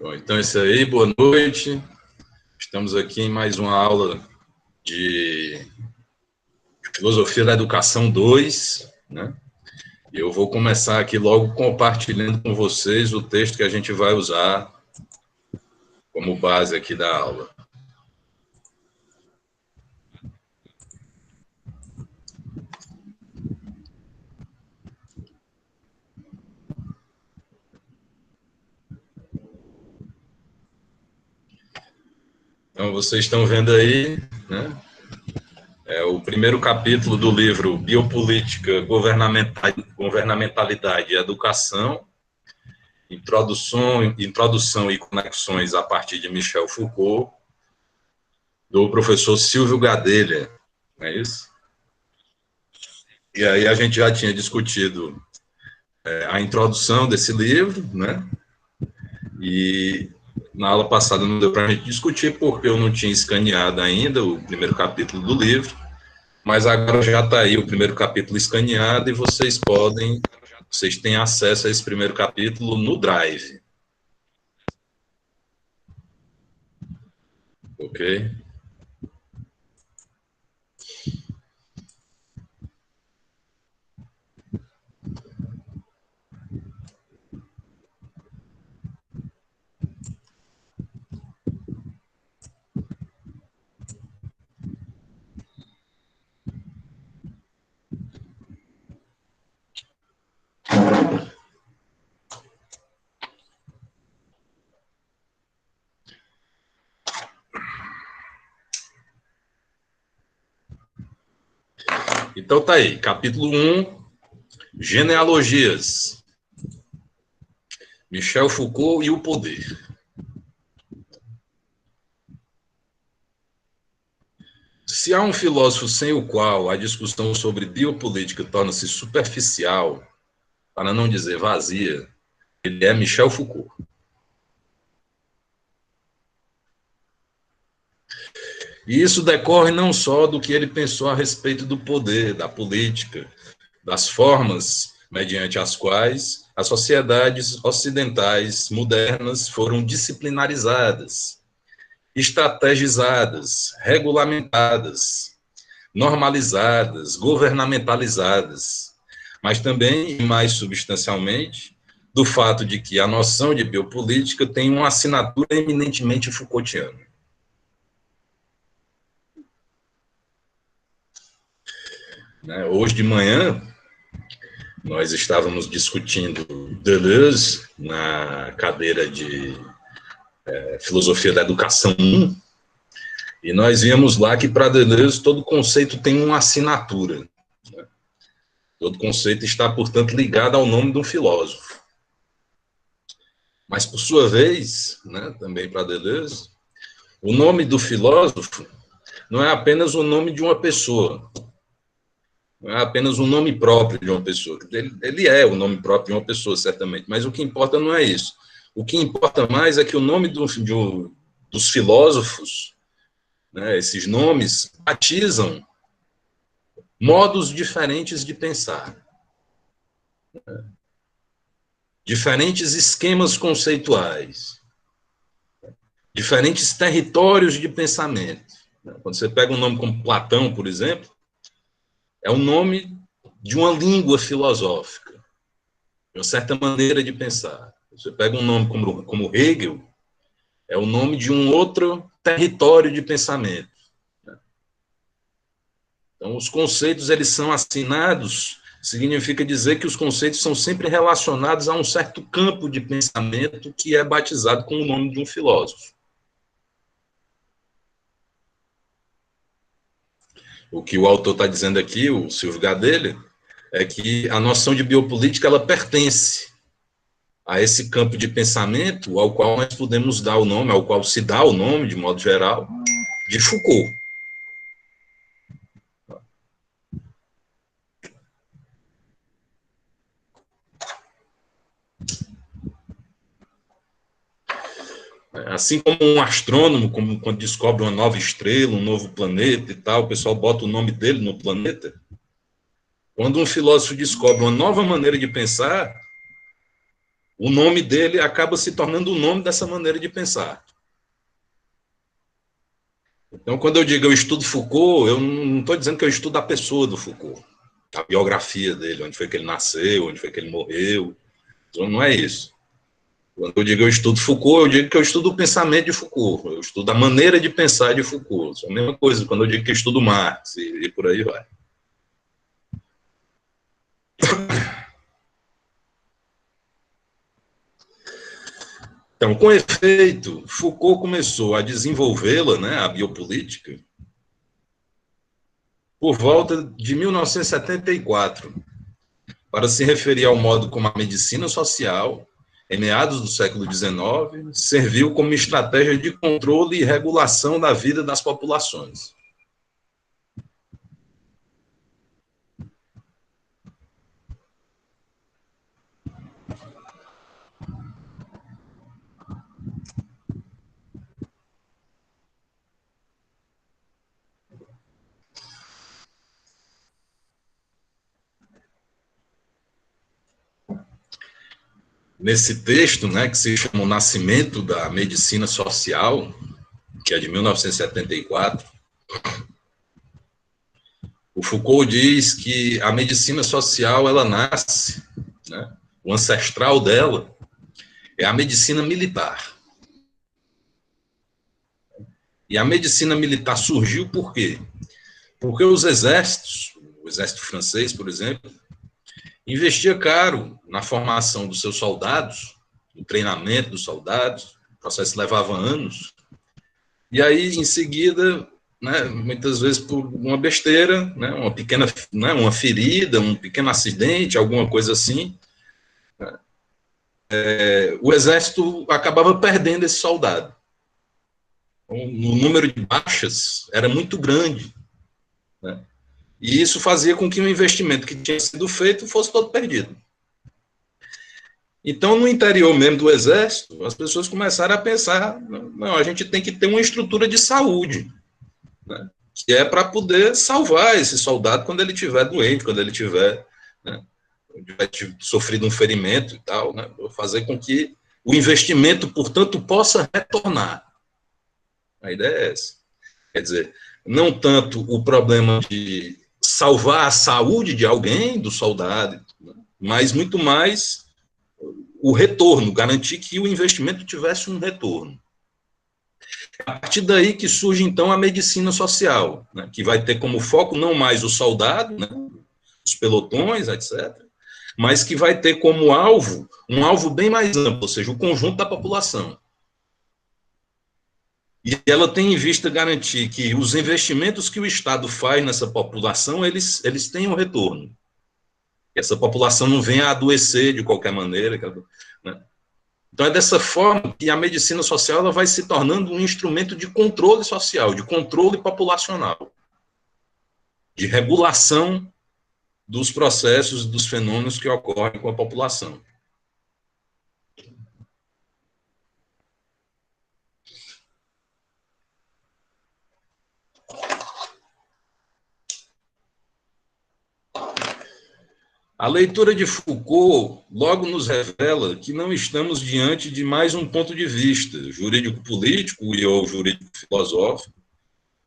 Bom, então é isso aí, boa noite. Estamos aqui em mais uma aula de Filosofia da Educação 2, né? Eu vou começar aqui logo compartilhando com vocês o texto que a gente vai usar como base aqui da aula. Então, vocês estão vendo aí, né? É o primeiro capítulo do livro Biopolítica, Governamentalidade e Educação, Introdução e Conexões a partir de Michel Foucault, do professor Silvio Gadelha, não é isso? E aí a gente já tinha discutido a introdução desse livro, né? E na aula passada não deu para a gente discutir, porque eu não tinha escaneado ainda o primeiro capítulo do livro, mas agora já está aí o primeiro capítulo escaneado e vocês têm acesso a esse primeiro capítulo no Drive. Ok? Então tá aí, capítulo 1, Genealogias. Michel Foucault e o poder. Se há um filósofo sem o qual a discussão sobre biopolítica torna-se superficial, para não dizer vazia, ele é Michel Foucault. E isso decorre não só do que ele pensou a respeito do poder, da política, das formas mediante as quais as sociedades ocidentais modernas foram disciplinarizadas, estrategizadas, regulamentadas, normalizadas, governamentalizadas, mas também, e mais substancialmente, do fato de que a noção de biopolítica tem uma assinatura eminentemente Foucaultiana. Hoje de manhã, nós estávamos discutindo Deleuze na cadeira de Filosofia da Educação 1, e nós vimos lá que para Deleuze todo conceito tem uma assinatura. Todo conceito está, portanto, ligado ao nome de um filósofo. Mas, por sua vez, também para Deleuze, o nome do filósofo não é apenas o nome de uma pessoa, não é apenas um nome próprio de uma pessoa. Ele é o nome próprio de uma pessoa, certamente, mas o que importa não é isso. O que importa mais é que o nome dos filósofos, esses nomes, batizam modos diferentes de pensar, diferentes esquemas conceituais, diferentes territórios de pensamento. Quando você pega um nome como Platão, por exemplo, é o nome de uma língua filosófica, de uma certa maneira de pensar. Você pega um nome como Hegel, é o nome de um outro território de pensamento. Então, os conceitos, eles são assinados, significa dizer que os conceitos são sempre relacionados a um certo campo de pensamento que é batizado com o nome de um filósofo. O que o autor está dizendo aqui, o Silvio Gadelha, é que a noção de biopolítica ela pertence a esse campo de pensamento ao qual nós podemos dar o nome, ao qual se dá o nome, de modo geral, de Foucault. Assim como um astrônomo, quando descobre uma nova estrela, um novo planeta e tal, o pessoal bota o nome dele no planeta. Quando um filósofo descobre uma nova maneira de pensar, o nome dele acaba se tornando o nome dessa maneira de pensar. Então, quando eu digo eu estudo Foucault, eu não estou dizendo que eu estudo a pessoa do Foucault, a biografia dele, onde foi que ele nasceu, onde foi que ele morreu. Então, não é isso. Quando eu digo eu estudo Foucault, eu digo que eu estudo o pensamento de Foucault, eu estudo a maneira de pensar de Foucault. É a mesma coisa quando eu digo que eu estudo Marx e por aí vai. Então, com efeito, Foucault começou a desenvolvê-la, né, a biopolítica, por volta de 1974, para se referir ao modo como a medicina social, em meados do século XIX, serviu como estratégia de controle e regulação da vida das populações. Nesse texto, né, que se chama O Nascimento da Medicina Social, que é de 1974, o Foucault diz que a medicina social, ela nasce, né, o ancestral dela é a medicina militar. E a medicina militar surgiu por quê? Porque os exércitos, o exército francês, por exemplo, investia caro na formação dos seus soldados, no treinamento dos soldados, o processo levava anos. E aí, em seguida, né, muitas vezes por uma besteira, né, uma pequena, né, uma ferida, um pequeno acidente, alguma coisa assim, o exército acabava perdendo esse soldado. O número de baixas era muito grande, né? E isso fazia com que o investimento que tinha sido feito fosse todo perdido. Então, no interior mesmo do Exército, as pessoas começaram a pensar, não, a gente tem que ter uma estrutura de saúde, né, que é para poder salvar esse soldado quando ele estiver doente, quando ele tiver, né, sofrido um ferimento e tal, né, fazer com que o investimento, portanto, possa retornar. A ideia é essa. Quer dizer, não tanto o problema de salvar a saúde de alguém, do soldado, mas muito mais o retorno, garantir que o investimento tivesse um retorno. A partir daí que surge, então, a medicina social, né, que vai ter como foco não mais o soldado, né, os pelotões, etc., mas que vai ter como alvo um alvo bem mais amplo, ou seja, o conjunto da população. E ela tem em vista garantir que os investimentos que o Estado faz nessa população, eles tenham retorno. Que essa população não venha a adoecer de qualquer maneira, né? Então, é dessa forma que a medicina social ela vai se tornando um instrumento de controle social, de controle populacional, de regulação dos processos, dos fenômenos que ocorrem com a população. A leitura de Foucault logo nos revela que não estamos diante de mais um ponto de vista jurídico-político e ou jurídico-filosófico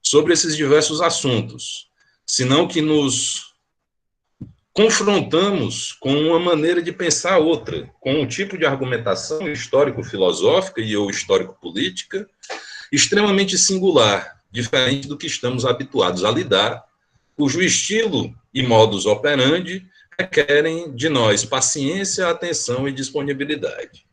sobre esses diversos assuntos, senão que nos confrontamos com uma maneira de pensar outra, com um tipo de argumentação histórico-filosófica e ou histórico-política extremamente singular, diferente do que estamos habituados a lidar, cujo estilo e modus operandi requerem de nós paciência, atenção e disponibilidade.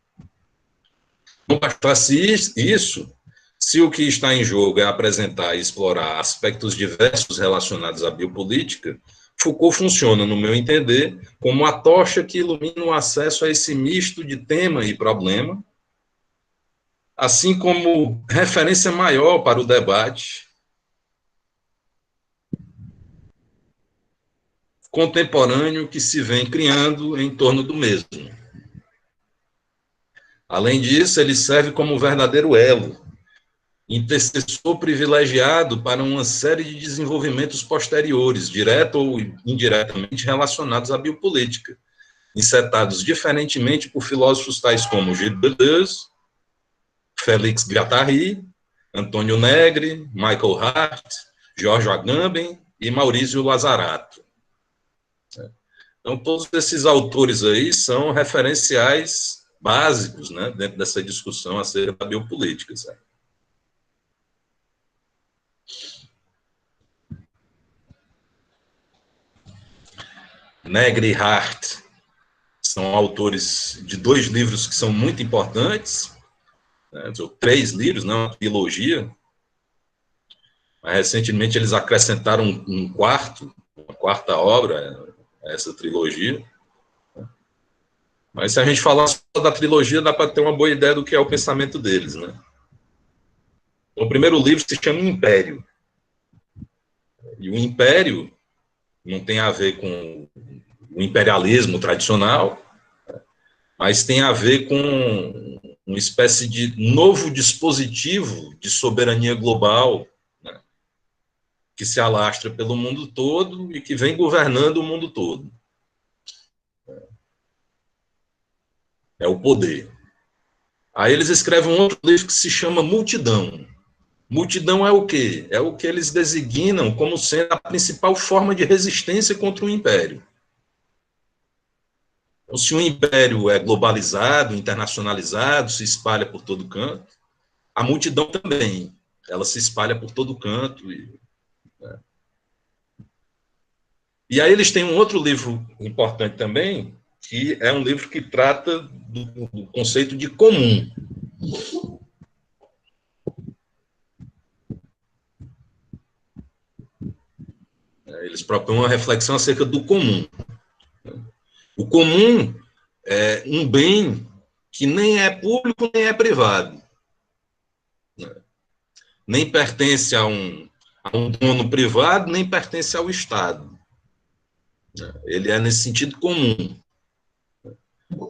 Não bastasse isso, se o que está em jogo é apresentar e explorar aspectos diversos relacionados à biopolítica, Foucault funciona, no meu entender, como a tocha que ilumina o acesso a esse misto de tema e problema, assim como referência maior para o debate contemporâneo que se vem criando em torno do mesmo. Além disso, ele serve como verdadeiro elo, intercessor privilegiado para uma série de desenvolvimentos posteriores, direto ou indiretamente relacionados à biopolítica, encetados diferentemente por filósofos tais como Gilles Deleuze, Félix Guattari, Antônio Negri, Michael Hart, George Agamben e Maurizio Lazzaratto. Então, todos esses autores aí são referenciais básicos, né, dentro dessa discussão acerca da biopolítica. Sabe? Negri e Hart são autores de 2 livros que são muito importantes, né, 3 livros, não, uma trilogia. Mas, recentemente, eles acrescentaram uma quarta obra a essa trilogia. Mas, se a gente falar só da trilogia, dá para ter uma boa ideia do que é o pensamento deles. Né? O primeiro livro se chama Império. E o Império não tem a ver com o imperialismo tradicional, mas tem a ver com uma espécie de novo dispositivo de soberania global, né, que se alastra pelo mundo todo e que vem governando o mundo todo. É o poder. Aí eles escrevem um outro livro que se chama Multidão. Multidão é o quê? É o que eles designam como sendo a principal forma de resistência contra o império. Então, se o império é globalizado, internacionalizado, se espalha por todo canto, a multidão também. Ela se espalha por todo canto. Né? E aí eles têm um outro livro importante também, que é um livro que trata do conceito de comum. Eles propõem uma reflexão acerca do comum. O comum é um bem que nem é público nem é privado. Nem pertence a um dono privado, nem pertence ao Estado. Ele é nesse sentido comum.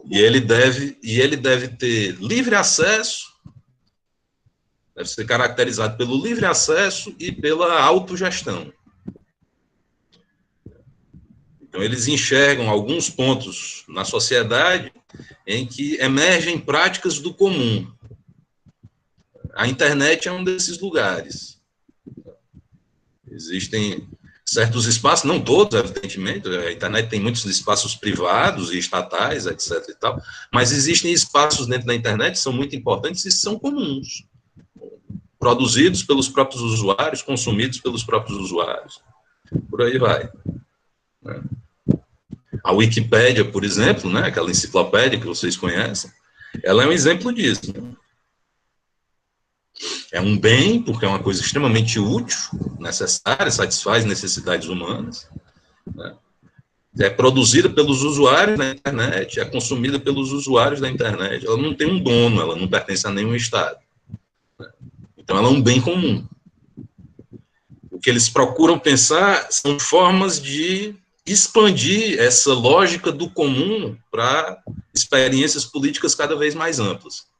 E ele deve ter livre acesso, deve ser caracterizado pelo livre acesso e pela autogestão. Então, eles enxergam alguns pontos na sociedade em que emergem práticas do comum. A internet é um desses lugares. Existem certos espaços, não todos, evidentemente, a internet tem muitos espaços privados e estatais, etc. e tal, mas existem espaços dentro da internet que são muito importantes e são comuns, produzidos pelos próprios usuários, consumidos pelos próprios usuários. Por aí vai. Né? A Wikipédia, por exemplo, né, aquela enciclopédia que vocês conhecem, ela é um exemplo disso. Né? É um bem, porque é uma coisa extremamente útil, necessária, satisfaz necessidades humanas. Né? É produzida pelos usuários da internet, é consumida pelos usuários da internet. Ela não tem um dono, ela não pertence a nenhum Estado. Né? Então, ela é um bem comum. O que eles procuram pensar são formas de expandir essa lógica do comum para experiências políticas cada vez mais amplas.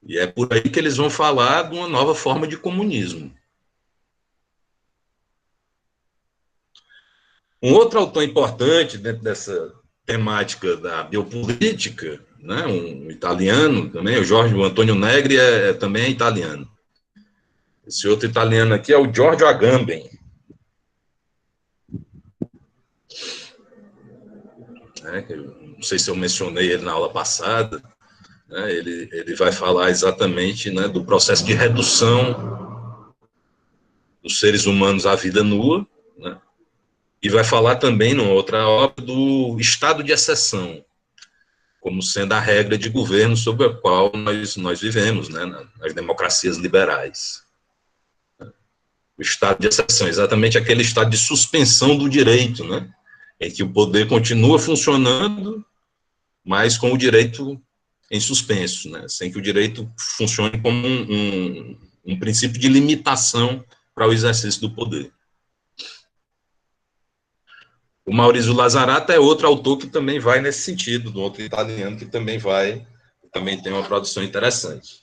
E é por aí que eles vão falar de uma nova forma de comunismo. Um outro autor importante dentro dessa temática da biopolítica, né, um italiano também, o Antônio Negri também é italiano. Esse outro italiano aqui é o Giorgio Agamben. Né, não sei se eu mencionei ele na aula passada, né, ele vai falar exatamente, né, do processo de redução dos seres humanos à vida nua, né, e vai falar também, numa outra obra, do estado de exceção, como sendo a regra de governo sobre a qual nós vivemos, né, nas democracias liberais. O estado de exceção, exatamente aquele estado de suspensão do direito, né, em que o poder continua funcionando, mas com o direito em suspenso, né, sem que o direito funcione como um princípio de limitação para o exercício do poder. O Maurizio Lazzaratto é outro autor que também vai nesse sentido, do outro italiano que também tem uma produção interessante.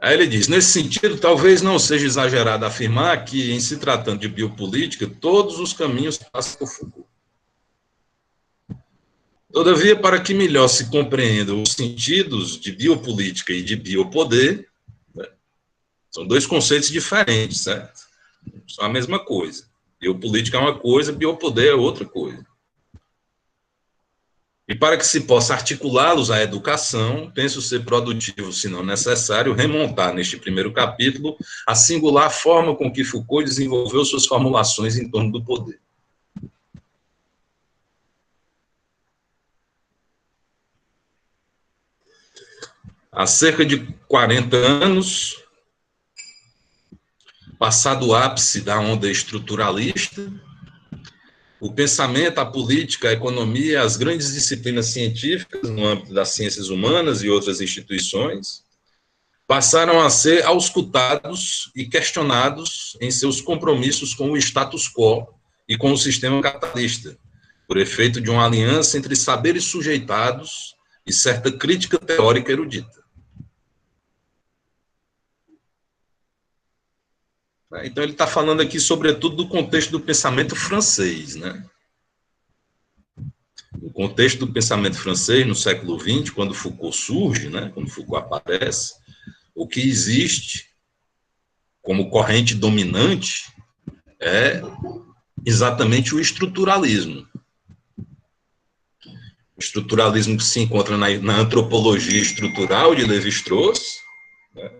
Aí ele diz, nesse sentido, talvez não seja exagerado afirmar que, em se tratando de biopolítica, todos os caminhos passam por Foucault. Todavia, para que melhor se compreendam os sentidos de biopolítica e de biopoder, né, são dois conceitos diferentes, certo? São a mesma coisa. Biopolítica é uma coisa, biopoder é outra coisa. E para que se possa articulá-los à educação, penso ser produtivo, se não necessário, remontar neste primeiro capítulo a singular forma com que Foucault desenvolveu suas formulações em torno do poder. Há cerca de 40 anos, passado o ápice da onda estruturalista, o pensamento, a política, a economia, as grandes disciplinas científicas no âmbito das ciências humanas e outras instituições passaram a ser auscultados e questionados em seus compromissos com o status quo e com o sistema capitalista, por efeito de uma aliança entre saberes sujeitados e certa crítica teórica erudita. Então, ele está falando aqui, sobretudo, do contexto do pensamento francês, né? O contexto do pensamento francês, no século XX, quando Foucault surge, né? Quando Foucault aparece, o que existe como corrente dominante é exatamente o estruturalismo. O estruturalismo que se encontra na antropologia estrutural de Lévi-Strauss, né?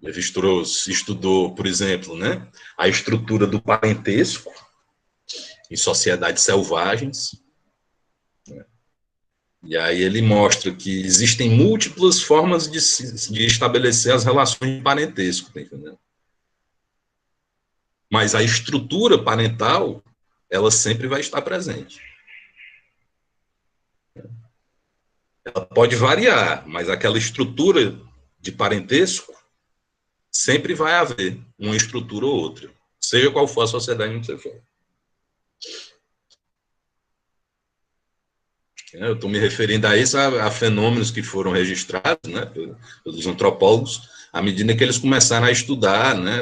Lévi-Strauss estudou, por exemplo, né, a estrutura do parentesco em sociedades selvagens, né? E aí ele mostra que existem múltiplas formas de estabelecer as relações de parentesco, tá entendendo? Mas a estrutura parental, ela sempre vai estar presente. Ela pode variar, mas aquela estrutura de parentesco sempre vai haver uma estrutura ou outra, seja qual for a sociedade em que você for. Eu estou me referindo a isso, a fenômenos que foram registrados, né, pelos antropólogos, à medida que eles começaram a estudar, né,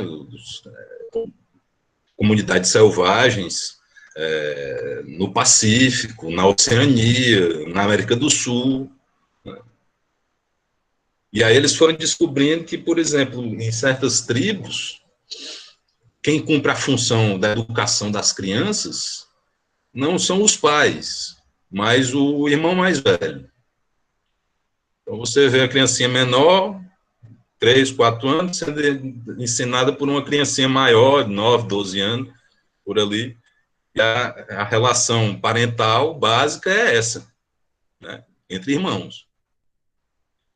comunidades selvagens no Pacífico, na Oceania, na América do Sul. Né. E aí eles foram descobrindo que, por exemplo, em certas tribos, quem cumpre a função da educação das crianças não são os pais, mas o irmão mais velho. Então, você vê a criancinha menor, 3, 4 anos, sendo ensinada por uma criancinha maior, 9, 12 anos, por ali. E a relação parental básica é essa, né, entre irmãos.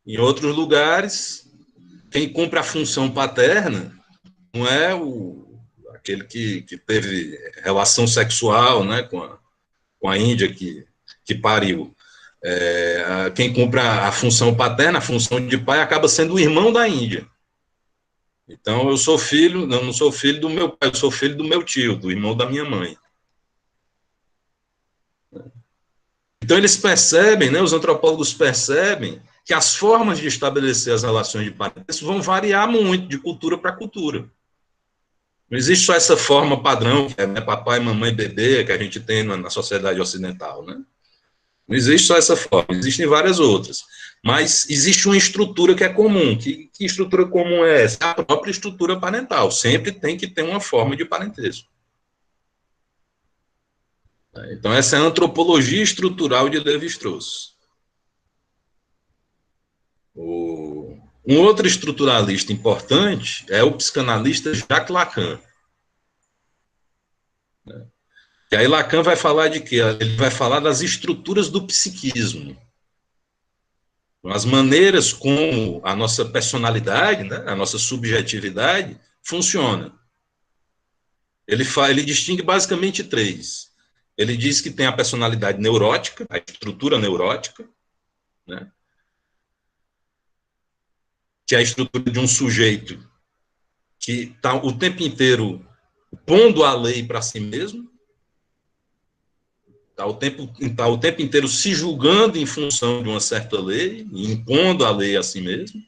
Em outros lugares, quem cumpre a função paterna não é aquele que teve relação sexual, né, com a Índia que pariu. Quem cumpre a função paterna, a função de pai, acaba sendo o irmão da Índia. Então, eu sou filho, não sou filho do meu pai, eu sou filho do meu tio, do irmão da minha mãe. Então, eles percebem, né, os antropólogos percebem que as formas de estabelecer as relações de parentesco vão variar muito de cultura para cultura. Não existe só essa forma padrão, que é, né, papai, mamãe, bebê, que a gente tem na sociedade ocidental, né? Não existe só essa forma, existem várias outras. Mas existe uma estrutura que é comum. Que estrutura comum é essa? A própria estrutura parental. Sempre tem que ter uma forma de parentesco. Então, essa é a antropologia estrutural de Lévi-Strauss. Um outro estruturalista importante é o psicanalista Jacques Lacan. E aí Lacan vai falar de quê? Ele vai falar das estruturas do psiquismo. As maneiras como a nossa personalidade, né, a nossa subjetividade funciona. Ele distingue basicamente 3. Ele diz que tem a personalidade neurótica, a estrutura neurótica, né, que é a estrutura de um sujeito que está o tempo inteiro pondo a lei para si mesmo, está o tempo inteiro se julgando em função de uma certa lei, e impondo a lei a si mesmo.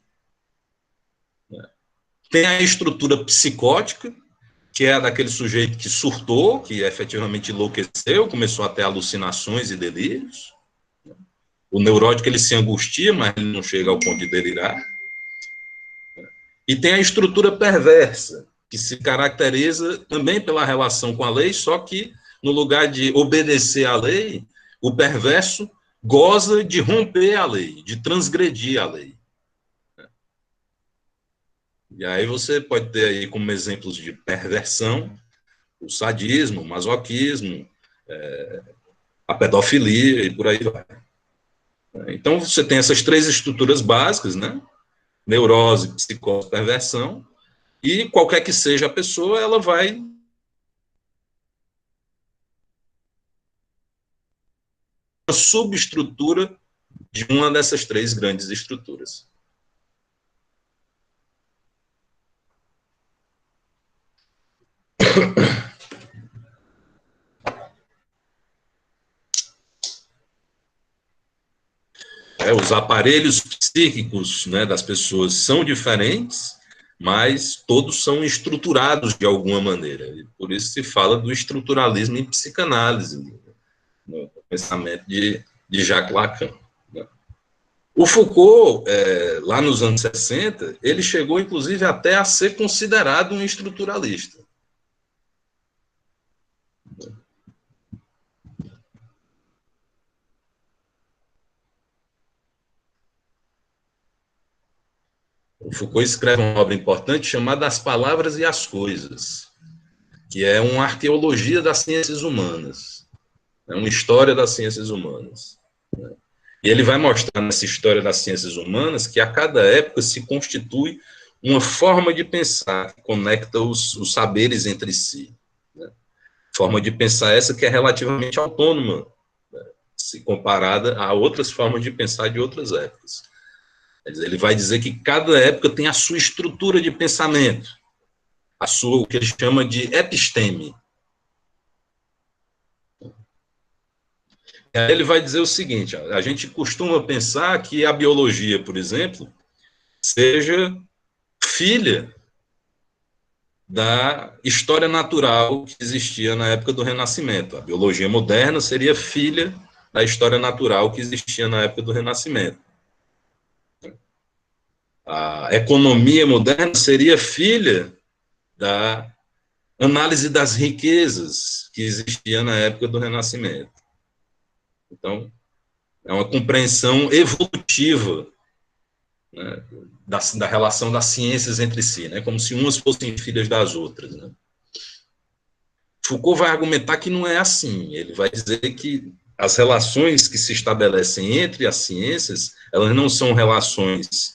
Tem a estrutura psicótica, que é a daquele sujeito que surtou, que efetivamente enlouqueceu, começou a ter alucinações e delírios. O neurótico, ele se angustia, mas ele não chega ao ponto de delirar. E tem a estrutura perversa, que se caracteriza também pela relação com a lei, só que no lugar de obedecer à lei, o perverso goza de romper a lei, de transgredir a lei. E aí você pode ter aí como exemplos de perversão, o sadismo, o masoquismo, a pedofilia e por aí vai. Então você tem essas três estruturas básicas, né? Neurose, psicose, perversão, e qualquer que seja a pessoa, ela vai uma subestrutura de uma dessas três grandes estruturas. Os aparelhos psíquicos, né, das pessoas são diferentes, mas todos são estruturados de alguma maneira. E por isso se fala do estruturalismo em psicanálise, no pensamento de Jacques Lacan. Né? O Foucault, lá nos anos 60, ele chegou, inclusive, até a ser considerado um estruturalista. O Foucault escreve uma obra importante chamada As Palavras e as Coisas, que é uma arqueologia das ciências humanas, é uma história das ciências humanas. E ele vai mostrar nessa história das ciências humanas que a cada época se constitui uma forma de pensar que conecta os saberes entre si. Né? Forma de pensar essa que é relativamente autônoma, né? Se comparada a outras formas de pensar de outras épocas. Ele vai dizer que cada época tem a sua estrutura de pensamento, a sua, o que ele chama de episteme. Ele vai dizer o seguinte, a gente costuma pensar que a biologia, por exemplo, seja filha da história natural que existia na época do Renascimento. A biologia moderna seria filha da história natural que existia na época do Renascimento. A economia moderna seria filha da análise das riquezas que existia na época do Renascimento. Então, é uma compreensão evolutiva, né, da relação das ciências entre si, né, como se umas fossem filhas das outras. Né. Foucault vai argumentar que não é assim. Ele vai dizer que as relações que se estabelecem entre as ciências, elas não são relações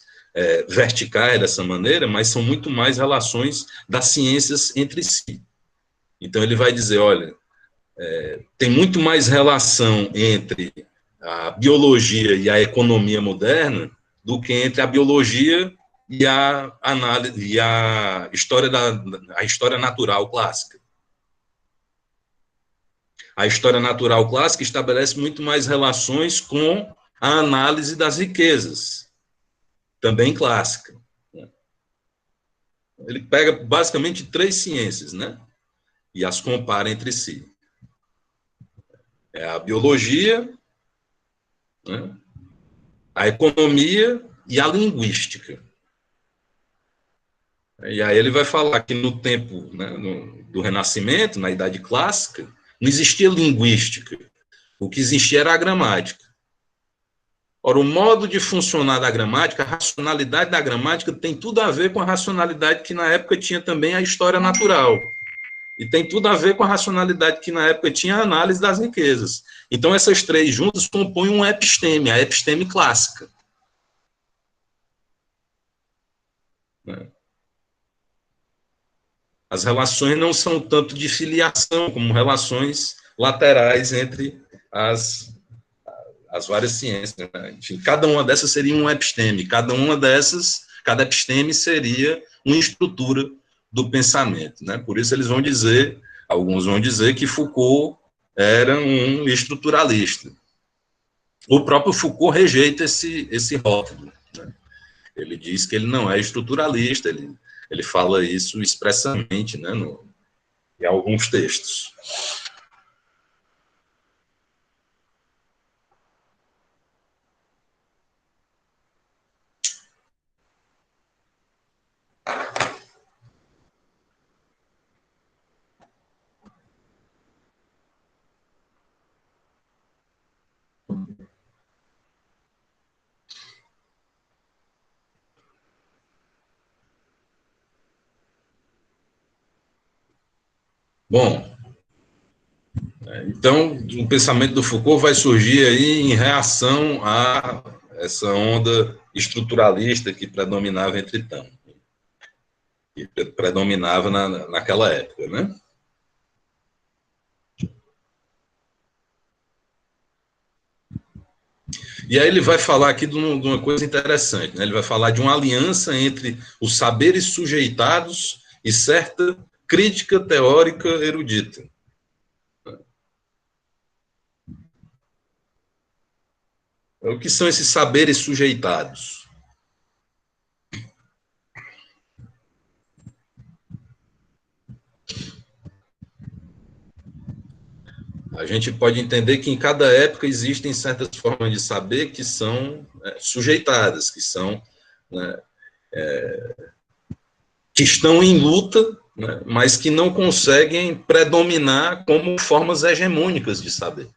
verticais dessa maneira, mas são muito mais relações das ciências entre si. Então, ele vai dizer, olha, tem muito mais relação entre a biologia e a economia moderna do que entre a biologia e a análise e a história natural clássica. A história natural clássica estabelece muito mais relações com a análise das riquezas, também clássica. Ele pega basicamente três ciências, né? E as compara entre si. É a biologia, né? A economia e a linguística. E aí ele vai falar que no tempo, né, do Renascimento, na Idade Clássica, não existia linguística. O que existia era a gramática. Ora, o modo de funcionar da gramática, a racionalidade da gramática tem tudo a ver com a racionalidade que na época tinha também a história natural. E tem tudo a ver com a racionalidade que na época tinha a análise das riquezas. Então, essas três juntas compõem uma episteme, a episteme clássica. As relações não são tanto de filiação, como relações laterais entre as várias ciências. Né? Enfim, cada uma dessas seria um episteme, cada episteme seria uma estrutura do pensamento. Né? Por isso eles vão dizer, alguns vão dizer que Foucault era um estruturalista. O próprio Foucault rejeita esse rótulo. Né? Ele diz que ele não é estruturalista, ele Ele fala isso expressamente, né, em alguns textos. Bom, então, o pensamento do Foucault vai surgir aí em reação a essa onda estruturalista que predominava entretanto, que predominava naquela época, né? E aí ele vai falar aqui de uma coisa interessante, né? Ele vai falar de uma aliança entre os saberes sujeitados e certa crítica teórica erudita. O que são esses saberes sujeitados? A gente pode entender que em cada época existem certas formas de saber que são sujeitadas, que são, né, que estão em luta, né, mas que não conseguem predominar como formas hegemônicas de saber.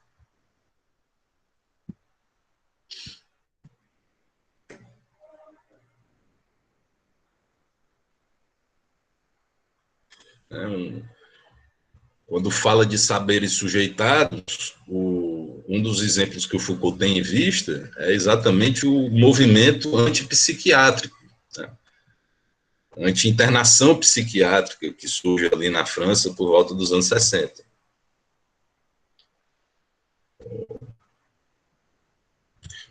Quando fala de saberes sujeitados, um dos exemplos que o Foucault tem em vista é exatamente o movimento antipsiquiátrico, né? Anti-internação psiquiátrica que surge ali na França por volta dos anos 60.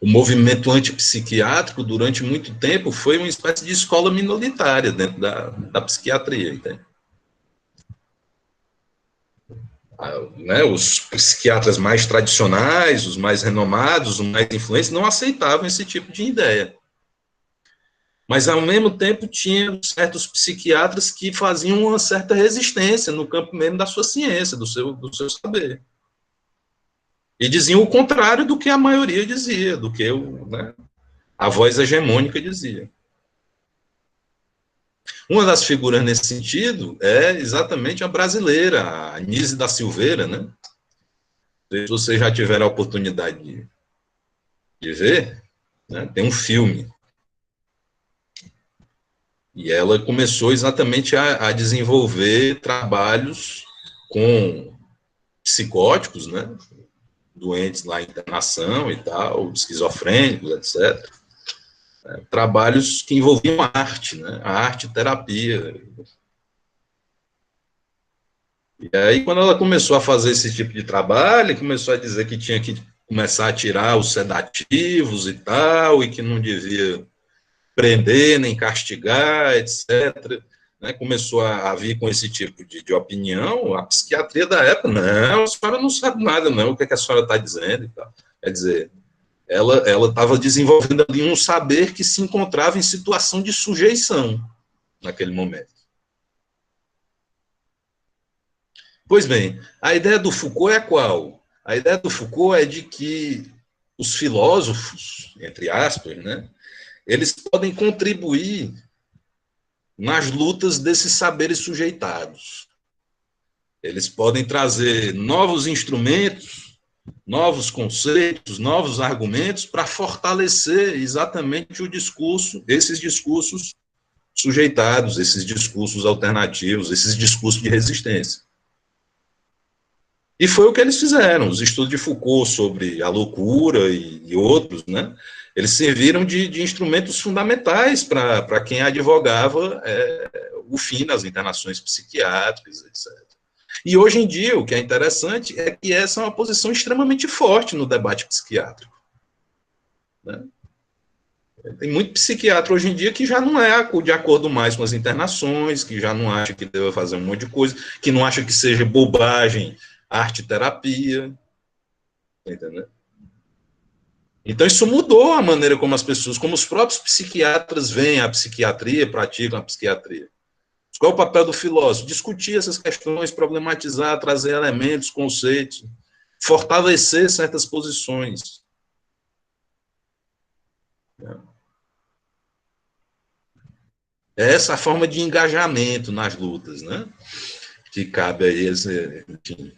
O movimento antipsiquiátrico, durante muito tempo, foi uma espécie de escola minoritária dentro da psiquiatria, entende? Né, os psiquiatras mais tradicionais, os mais renomados, os mais influentes, não aceitavam esse tipo de ideia. Mas, ao mesmo tempo, tinha certos psiquiatras que faziam uma certa resistência no campo mesmo da sua ciência, do seu saber. E diziam o contrário do que a maioria dizia, do que né, a voz hegemônica dizia. Uma das figuras nesse sentido é exatamente a brasileira, a Anísia da Silveira, né? Se vocês já tiveram a oportunidade de ver, né, tem um filme. E ela começou exatamente a desenvolver trabalhos com psicóticos, né, doentes lá em internação e tal, esquizofrênicos, etc. Trabalhos que envolviam a arte, né, a arte-terapia. E aí, quando ela começou a fazer esse tipo de trabalho, começou a dizer que tinha que começar a tirar os sedativos e tal, e que não devia prender nem castigar, etc. Né, começou a vir com esse tipo de opinião, a psiquiatria da época, não, a senhora não sabe nada, não, o que, é que a senhora está dizendo e tal. Quer dizer, ela estava desenvolvendo ali um saber que se encontrava em situação de sujeição naquele momento. Pois bem, a ideia do Foucault é qual? A ideia do Foucault é de que os filósofos, entre aspas, né, eles podem contribuir nas lutas desses saberes sujeitados. Eles podem trazer novos instrumentos, novos conceitos, novos argumentos para fortalecer exatamente o discurso, esses discursos sujeitados, esses discursos alternativos, esses discursos de resistência. E foi o que eles fizeram. Os estudos de Foucault sobre a loucura e outros, né, eles serviram de instrumentos fundamentais para quem advogava o fim das internações psiquiátricas, etc. E hoje em dia, o que é interessante é que essa é uma posição extremamente forte no debate psiquiátrico. Né? Tem muito psiquiatra hoje em dia que já não é de acordo mais com as internações, que já não acha que deva fazer um monte de coisa, que não acha que seja bobagem arte-terapia. Entendeu? Então, isso mudou a maneira como as pessoas, como os próprios psiquiatras veem a psiquiatria, praticam a psiquiatria. Qual é o papel do filósofo? Discutir essas questões, problematizar, trazer elementos, conceitos, fortalecer certas posições. É essa a forma de engajamento nas lutas, né? Que cabe a eles. Enfim.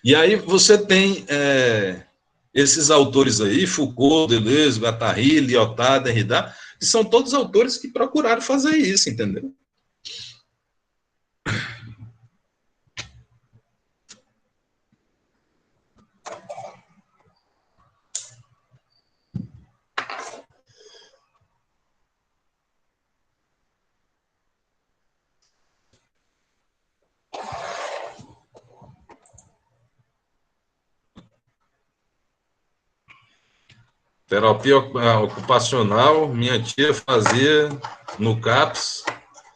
E aí você tem esses autores aí, Foucault, Deleuze, Guattari, Lyotard, Derrida, que são todos autores que procuraram fazer isso, entendeu? Terapia ocupacional, minha tia fazia no CAPS,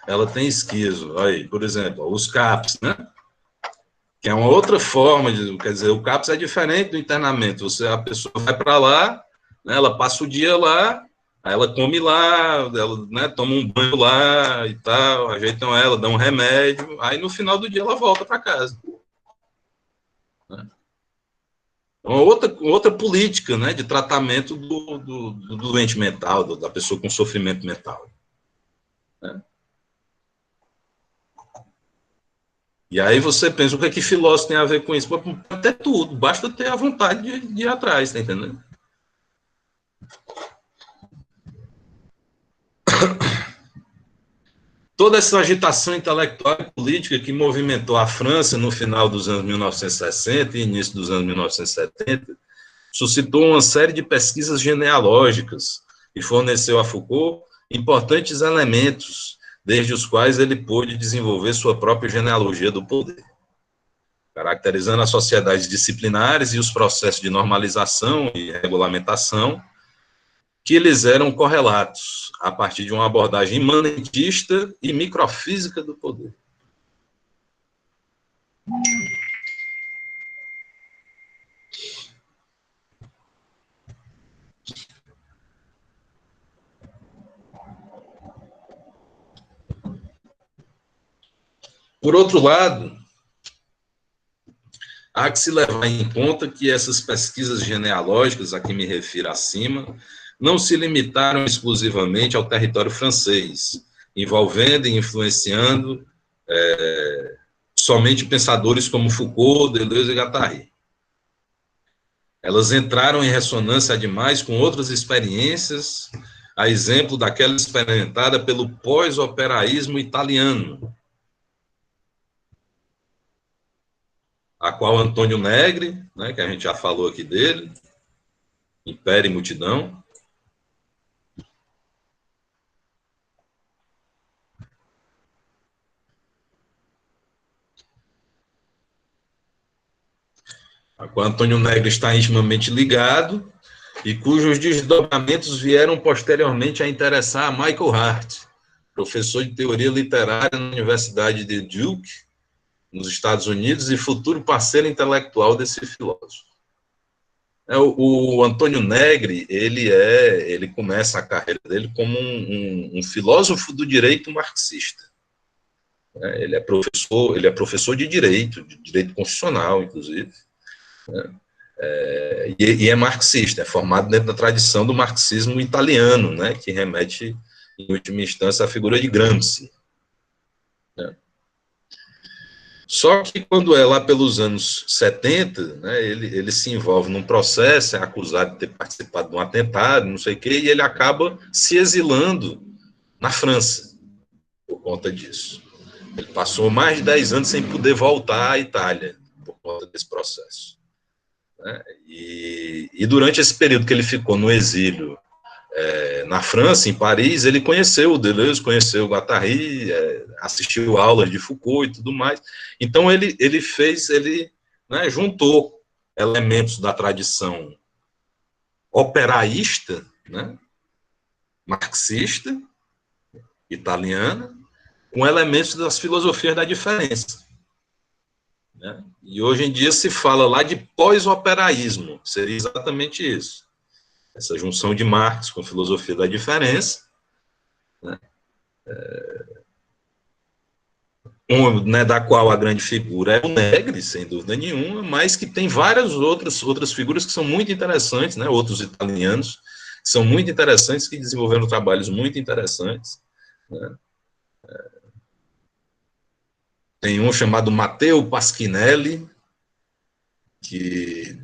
ela tem esquizo. Aí, por exemplo, os CAPS, né? Que é uma outra forma de, quer dizer, o CAPS é diferente do internamento. A pessoa vai para lá, né, ela passa o dia lá, aí ela come lá, ela, né, toma um banho lá e tal, ajeitam ela, dão um remédio, aí no final do dia ela volta para casa. Né? Uma outra política, né, de tratamento do doente mental, da pessoa com sofrimento mental. Né? E aí você pensa, o que é que filósofo tem a ver com isso? Pode ter tudo, basta ter a vontade de ir atrás, tá entendendo? Toda essa agitação intelectual e política que movimentou a França no final dos anos 1960 e início dos anos 1970 suscitou uma série de pesquisas genealógicas e forneceu a Foucault importantes elementos, desde os quais ele pôde desenvolver sua própria genealogia do poder, caracterizando as sociedades disciplinares e os processos de normalização e regulamentação que lhes eram correlatos, a partir de uma abordagem imanentista e microfísica do poder. Por outro lado, há que se levar em conta que essas pesquisas genealógicas a que me refiro acima não se limitaram exclusivamente ao território francês, envolvendo e influenciando somente pensadores como Foucault, Deleuze e Guattari. Elas entraram em ressonância demais com outras experiências, a exemplo daquela experimentada pelo pós-operaísmo italiano, a qual Antônio Negri, né, que a gente já falou aqui dele, Império e Multidão, a qual Antônio Negri está intimamente ligado e cujos desdobramentos vieram posteriormente a interessar a Michael Hart, professor de teoria literária na Universidade de Duke, nos Estados Unidos, e futuro parceiro intelectual desse filósofo. O Antônio Negri, ele começa a carreira dele como um filósofo do direito marxista. Ele é professor de direito constitucional, inclusive, né? E é marxista, é formado dentro da tradição do marxismo italiano, né, que remete, em última instância, à figura de Gramsci. Né? Só que quando é lá pelos anos 70, né, ele se envolve num processo, é acusado de ter participado de um atentado, não sei o quê, e ele acaba se exilando na França por conta disso. Ele passou mais de 10 anos sem poder voltar à Itália por conta desse processo. Né? E durante esse período que ele ficou no exílio na França, em Paris, ele conheceu o Deleuze, conheceu o Guattari, assistiu aulas de Foucault e tudo mais. Então, ele né, juntou elementos da tradição operaísta, né, marxista, italiana, com elementos das filosofias da diferença. Né? E hoje em dia se fala lá de pós-operaísmo, seria exatamente isso. Essa junção de Marx com filosofia da diferença, né? né, da qual a grande figura é o Negri, sem dúvida nenhuma, mas que tem várias outras figuras que são muito interessantes, né, outros italianos, que são muito interessantes, que desenvolveram trabalhos muito interessantes. Né. Tem um chamado Matteo Pasquinelli, que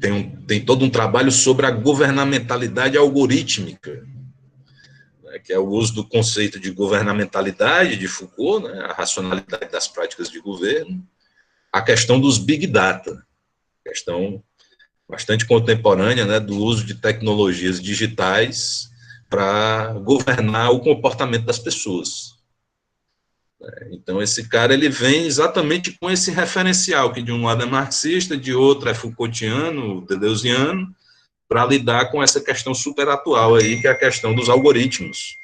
tem todo um trabalho sobre a governamentalidade algorítmica, né, que é o uso do conceito de governamentalidade de Foucault, né, a racionalidade das práticas de governo, a questão dos big data, questão bastante contemporânea, né, do uso de tecnologias digitais para governar o comportamento das pessoas. Então, esse cara ele vem exatamente com esse referencial, que de um lado é marxista, de outro é Foucaultiano, deleuziano, para lidar com essa questão super atual aí, que é a questão dos algoritmos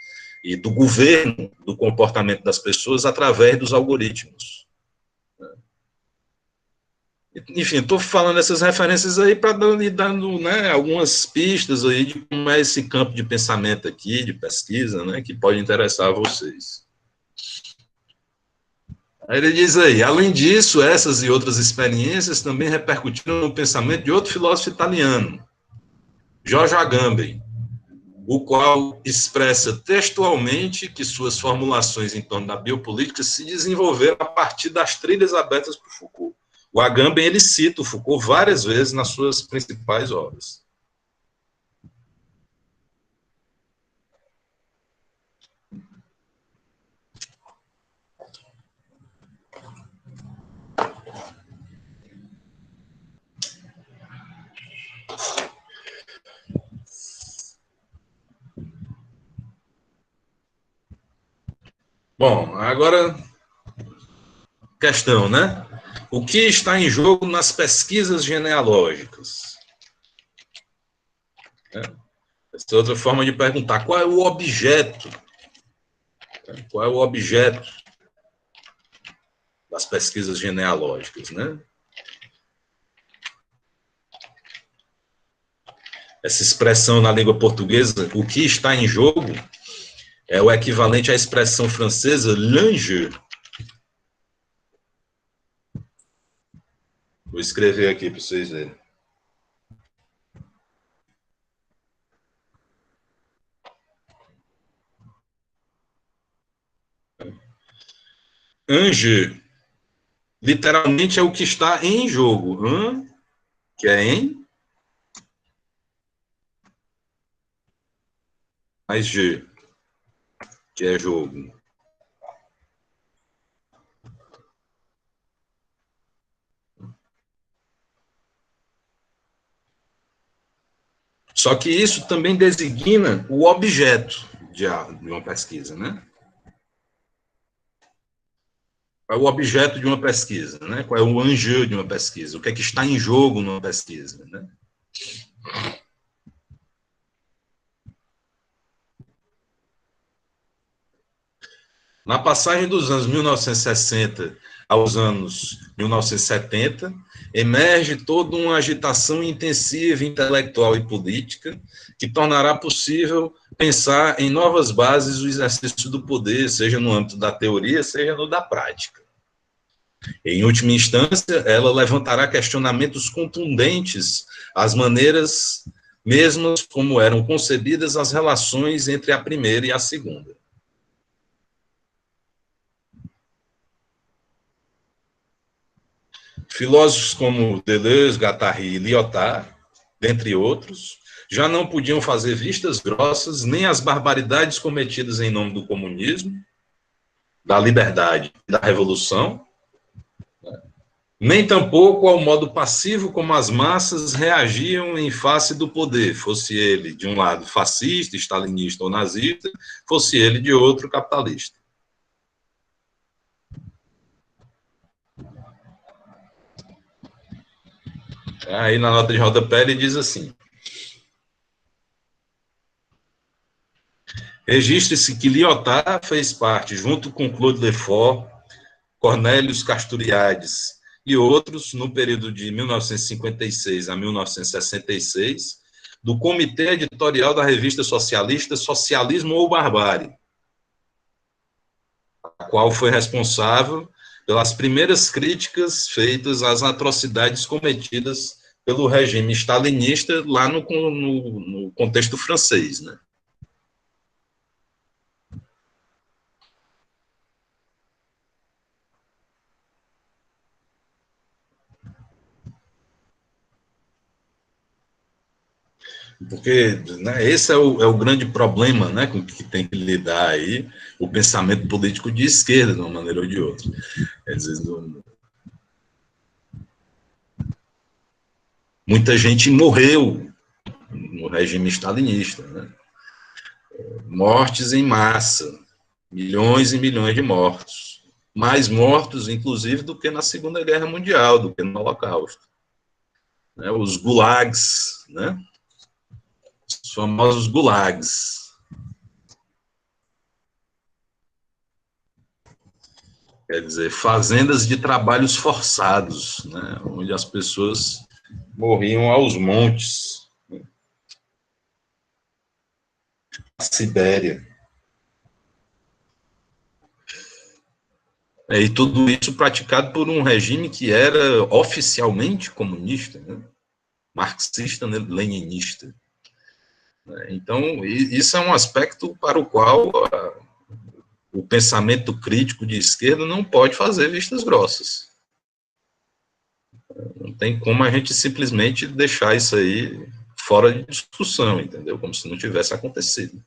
e do governo do comportamento das pessoas através dos algoritmos. Enfim, estou falando essas referências aí para ir dando, né, algumas pistas aí de como é esse campo de pensamento aqui, de pesquisa, né, que pode interessar a vocês. Aí ele diz aí, além disso, essas e outras experiências também repercutiram no pensamento de outro filósofo italiano, Giorgio Agamben, o qual expressa textualmente que suas formulações em torno da biopolítica se desenvolveram a partir das trilhas abertas por Foucault. O Agamben, ele cita o Foucault várias vezes nas suas principais obras. Bom, agora, questão, né? O que está em jogo nas pesquisas genealógicas? Essa é outra forma de perguntar. Qual é o objeto? Qual é o objeto das pesquisas genealógicas, né? Essa expressão na língua portuguesa, o que está em jogo, é o equivalente à expressão francesa l'enjeu. Vou escrever aqui para vocês verem. Enjeu, literalmente é o que está em jogo. Que é em, mais G, que é jogo. Só que isso também designa o objeto de uma pesquisa, né? Qual é o objeto de uma pesquisa, né? Qual é o enjeu de uma pesquisa? O que é que está em jogo numa pesquisa, né? Na passagem dos anos 1960 aos anos 1970, emerge toda uma agitação intensiva intelectual e política que tornará possível pensar em novas bases do exercício do poder, seja no âmbito da teoria, seja no da prática. Em última instância, ela levantará questionamentos contundentes às maneiras mesmas como eram concebidas as relações entre a primeira e a segunda. Filósofos como Deleuze, Guattari e Lyotard, dentre outros, já não podiam fazer vistas grossas nem às barbaridades cometidas em nome do comunismo, da liberdade e da revolução, nem tampouco ao modo passivo como as massas reagiam em face do poder, fosse ele, de um lado, fascista, stalinista ou nazista, fosse ele, de outro, capitalista. Aí, na nota de rodapé, ele diz assim: registre-se que Lyotard fez parte, junto com Claude Lefort, Cornélios Castoriadis e outros, no período de 1956 a 1966, do comitê editorial da revista socialista Socialismo ou Barbárie, a qual foi responsável pelas primeiras críticas feitas às atrocidades cometidas pelo regime stalinista lá no contexto francês, né? Porque, né, esse é o grande problema, né, com que tem que lidar aí o pensamento político de esquerda, de uma maneira ou de outra. Quer dizer, muita gente morreu no regime stalinista, né? Mortes em massa, milhões e milhões de mortos. Mais mortos, inclusive, do que na Segunda Guerra Mundial, do que no Holocausto. Né, os gulags, né? Os famosos gulags. Quer dizer, fazendas de trabalhos forçados, né, onde as pessoas morriam aos montes. Na Sibéria. E tudo isso praticado por um regime que era oficialmente comunista, né, marxista-leninista. Então, isso é um aspecto para o qual o pensamento crítico de esquerda não pode fazer vistas grossas. Não tem como a gente simplesmente deixar isso aí fora de discussão, entendeu? Como se não tivesse acontecido.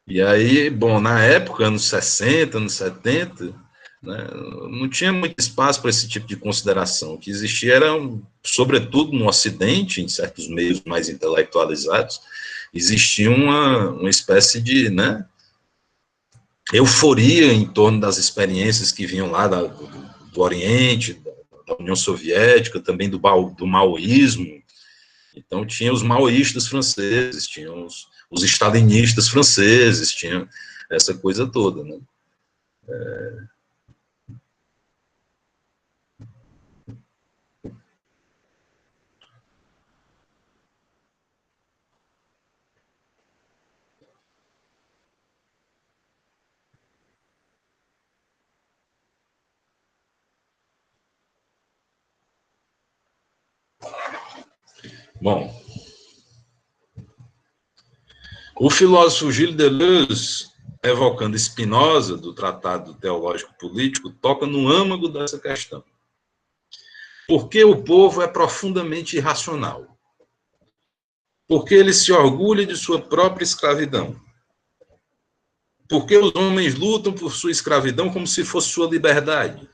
E aí, bom, na época, anos 60, anos 70, né, não tinha muito espaço para esse tipo de consideração. O que existia era, sobretudo no Ocidente, em certos meios mais intelectualizados, existia uma espécie de, né, euforia em torno das experiências que vinham lá do Oriente, da União Soviética, também do maoísmo. Então, tinha os maoístas franceses, tinha os stalinistas franceses, tinha essa coisa toda, né? Bom, o filósofo Gilles Deleuze, evocando Spinoza, do Tratado Teológico Político, toca no âmago dessa questão. Porque o povo é profundamente irracional. Porque ele se orgulha de sua própria escravidão. Porque os homens lutam por sua escravidão como se fosse sua liberdade.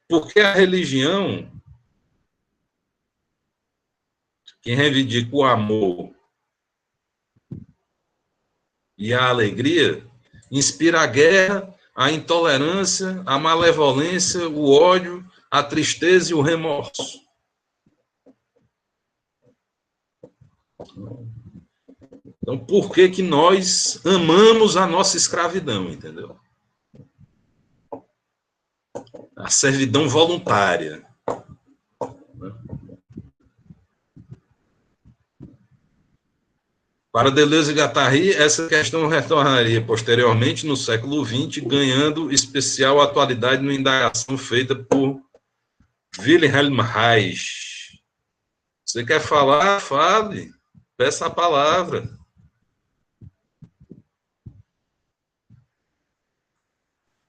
Porque a religião, que reivindica o amor e a alegria, inspira a guerra, a intolerância, a malevolência, o ódio, a tristeza e o remorso. Então, por que que nós amamos a nossa escravidão, entendeu? A servidão voluntária. Para Deleuze e Guattari, essa questão retornaria posteriormente no século XX, ganhando especial atualidade numa indagação feita por Wilhelm Reich. Você quer falar? Fale. Peça a palavra.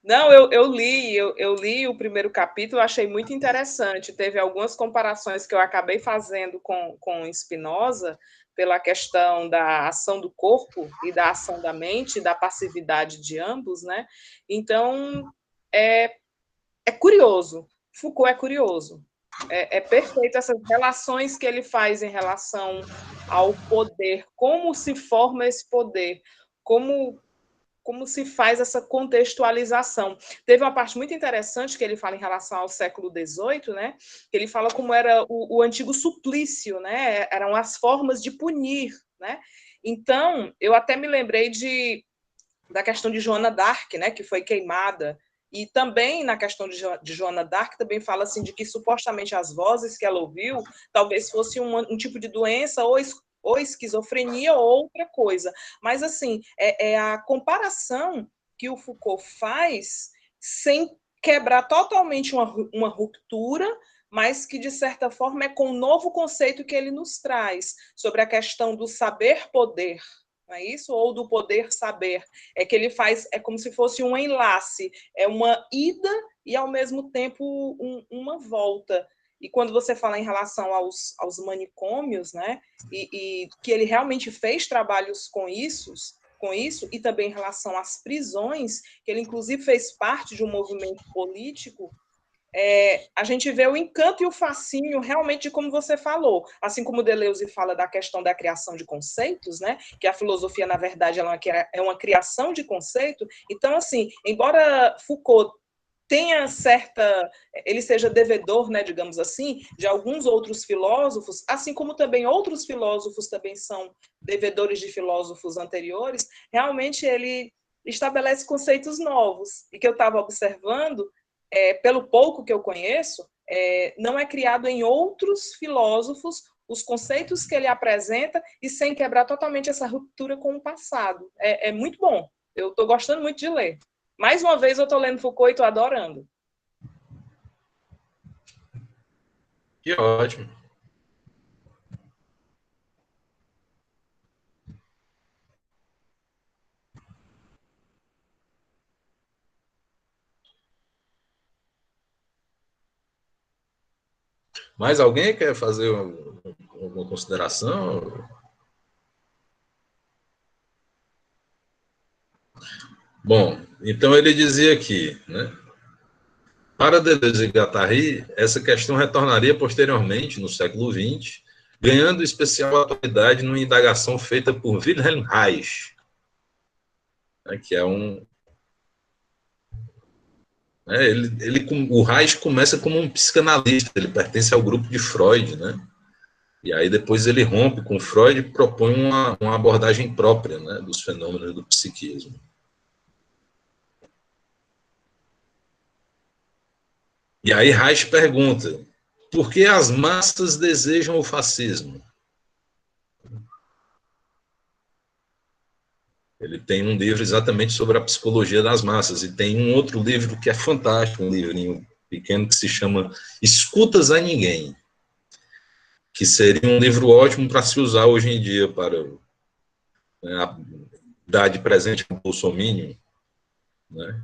Não, eu li o primeiro capítulo, achei muito interessante. Teve algumas comparações que eu acabei fazendo com Spinoza, pela questão da ação do corpo e da ação da mente, da passividade de ambos, né? Então, é curioso. Foucault é curioso. É perfeito essas relações que ele faz em relação ao poder, como se forma esse poder, como se faz essa contextualização. Teve uma parte muito interessante que ele fala em relação ao século XVIII, né? Que ele fala como era o antigo suplício, né? Eram as formas de punir, né? Então, eu até me lembrei da questão de Joana d'Arc, né? Que foi queimada. E também na questão de Joana d'Arc também fala assim de que supostamente as vozes que ela ouviu talvez fosse um tipo de doença ou esquizofrenia ou outra coisa. Mas, assim, é a comparação que o Foucault faz sem quebrar totalmente uma ruptura, mas que, de certa forma, é com um novo conceito que ele nos traz, sobre a questão do saber-poder, não é isso? Ou do poder-saber. É que ele faz, é como se fosse um enlace, é uma ida e, ao mesmo tempo, uma volta. E quando você fala em relação aos manicômios, né, e que ele realmente fez trabalhos com isso, e também em relação às prisões, que ele, inclusive, fez parte de um movimento político, a gente vê o encanto e o fascínio realmente de como você falou, assim como Deleuze fala da questão da criação de conceitos, né, que a filosofia, na verdade, ela é uma criação de conceito. Então, assim, embora Foucault tenha ele seja devedor, né, digamos assim, de alguns outros filósofos, assim como também outros filósofos também são devedores de filósofos anteriores, realmente ele estabelece conceitos novos, e que eu estava observando, pelo pouco que eu conheço, não é criado em outros filósofos os conceitos que ele apresenta e sem quebrar totalmente essa ruptura com o passado. É muito bom. Eu estou gostando muito de ler. Mais uma vez eu estou lendo Foucault e estou adorando. Que ótimo. Mais alguém quer fazer alguma consideração? Bom, então ele dizia aqui, né? Para Deleuze e Guattari, essa questão retornaria posteriormente, no século XX, ganhando especial atualidade numa indagação feita por Wilhelm Reich, né, que é um... o Reich começa como um psicanalista, ele pertence ao grupo de Freud, né? E aí depois ele rompe com Freud e propõe uma abordagem própria, né, dos fenômenos do psiquismo. E aí Reich pergunta, por que as massas desejam o fascismo? Ele tem um livro exatamente sobre a psicologia das massas, e tem um outro livro que é fantástico, um livrinho pequeno que se chama Escutas a Ninguém, que seria um livro ótimo para se usar hoje em dia para, né, a idade presente do Bolsonaro, né,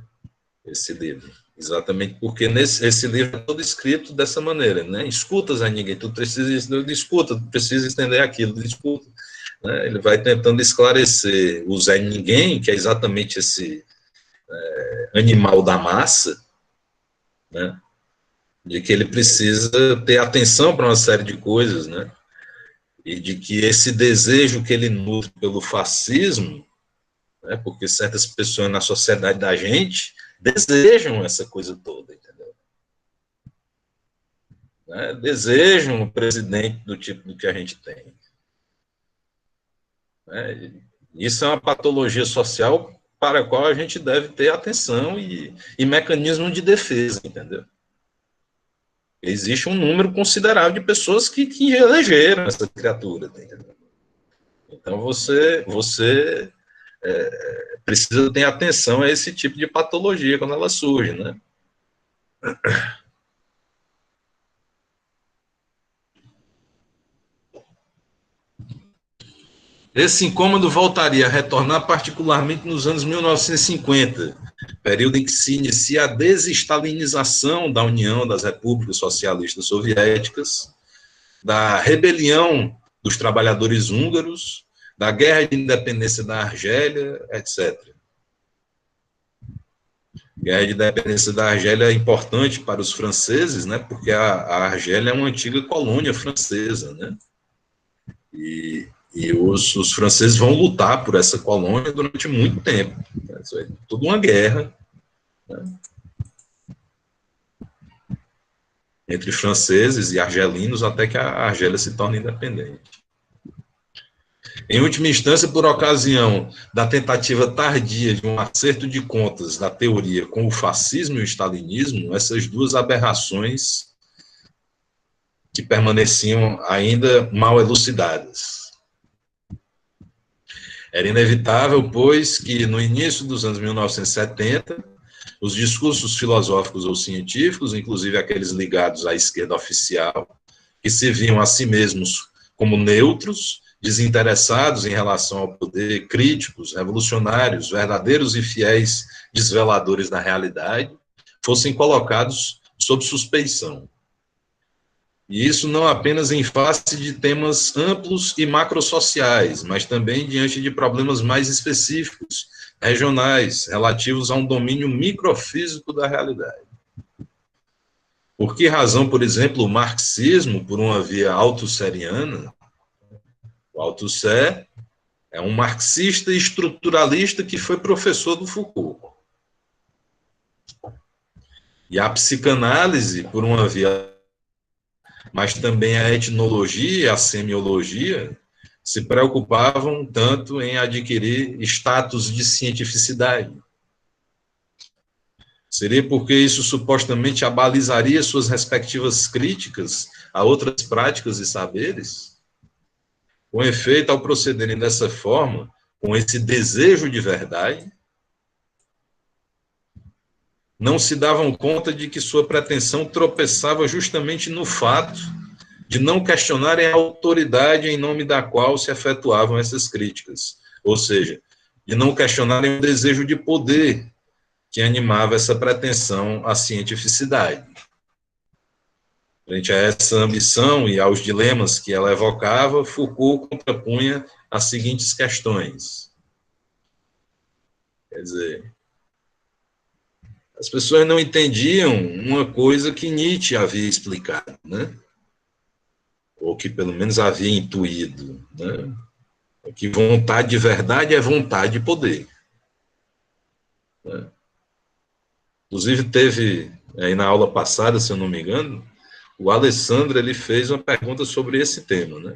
esse livro. Exatamente porque esse livro é todo escrito dessa maneira, né? Escutas a ninguém, tu precisa escuta, tu precisa entender aquilo, escuta. Né? Ele vai tentando esclarecer o Zé Ninguém, que é exatamente esse animal da massa, né? De que ele precisa ter atenção para uma série de coisas, né? E de que esse desejo que ele nutre pelo fascismo, né? Porque certas pessoas na sociedade da gente desejam essa coisa toda, entendeu? Né? Desejam um presidente do tipo do que a gente tem. Né? Isso é uma patologia social para a qual a gente deve ter atenção e mecanismo de defesa, entendeu? Existe um número considerável de pessoas que elegeram essa criatura, entendeu? Então você precisa ter atenção a esse tipo de patologia quando ela surge, né? Esse incômodo voltaria a retornar particularmente nos anos 1950, período em que se inicia a desestalinização da União das Repúblicas Socialistas Soviéticas, da rebelião dos trabalhadores húngaros, da guerra de independência da Argélia, etc. A guerra de independência da Argélia é importante para os franceses, né, porque a Argélia é uma antiga colônia francesa, né, e os franceses vão lutar por essa colônia durante muito tempo. Isso é tudo uma guerra, né, entre franceses e argelinos até que a Argélia se torne independente. Em última instância, por ocasião da tentativa tardia de um acerto de contas da teoria com o fascismo e o stalinismo, essas duas aberrações que permaneciam ainda mal elucidadas. Era inevitável, pois, que no início dos anos 1970, os discursos filosóficos ou científicos, inclusive aqueles ligados à esquerda oficial, que se viam a si mesmos como neutros, desinteressados em relação ao poder, críticos, revolucionários, verdadeiros e fiéis desveladores da realidade, fossem colocados sob suspeição. E isso não apenas em face de temas amplos e macrosociais, mas também diante de problemas mais específicos, regionais, relativos a um domínio microfísico da realidade. Por que razão, por exemplo, o marxismo, por uma via altusseriana, o Althusser é um marxista estruturalista que foi professor do Foucault. E a psicanálise, por uma via, mas também a etnologia e a semiologia, se preocupavam tanto em adquirir status de cientificidade. Seria porque isso supostamente abalizaria suas respectivas críticas a outras práticas e saberes? Com efeito, ao procederem dessa forma, com esse desejo de verdade, não se davam conta de que sua pretensão tropeçava justamente no fato de não questionarem a autoridade em nome da qual se efetuavam essas críticas, ou seja, de não questionarem o desejo de poder que animava essa pretensão à cientificidade. Frente a essa ambição e aos dilemas que ela evocava, Foucault contrapunha as seguintes questões. Quer dizer, as pessoas não entendiam uma coisa que Nietzsche havia explicado, né? Ou que pelo menos havia intuído, né? Que vontade de verdade é vontade de poder. Né? Inclusive teve, aí na aula passada, se eu não me engano, o Alessandro ele fez uma pergunta sobre esse tema, né?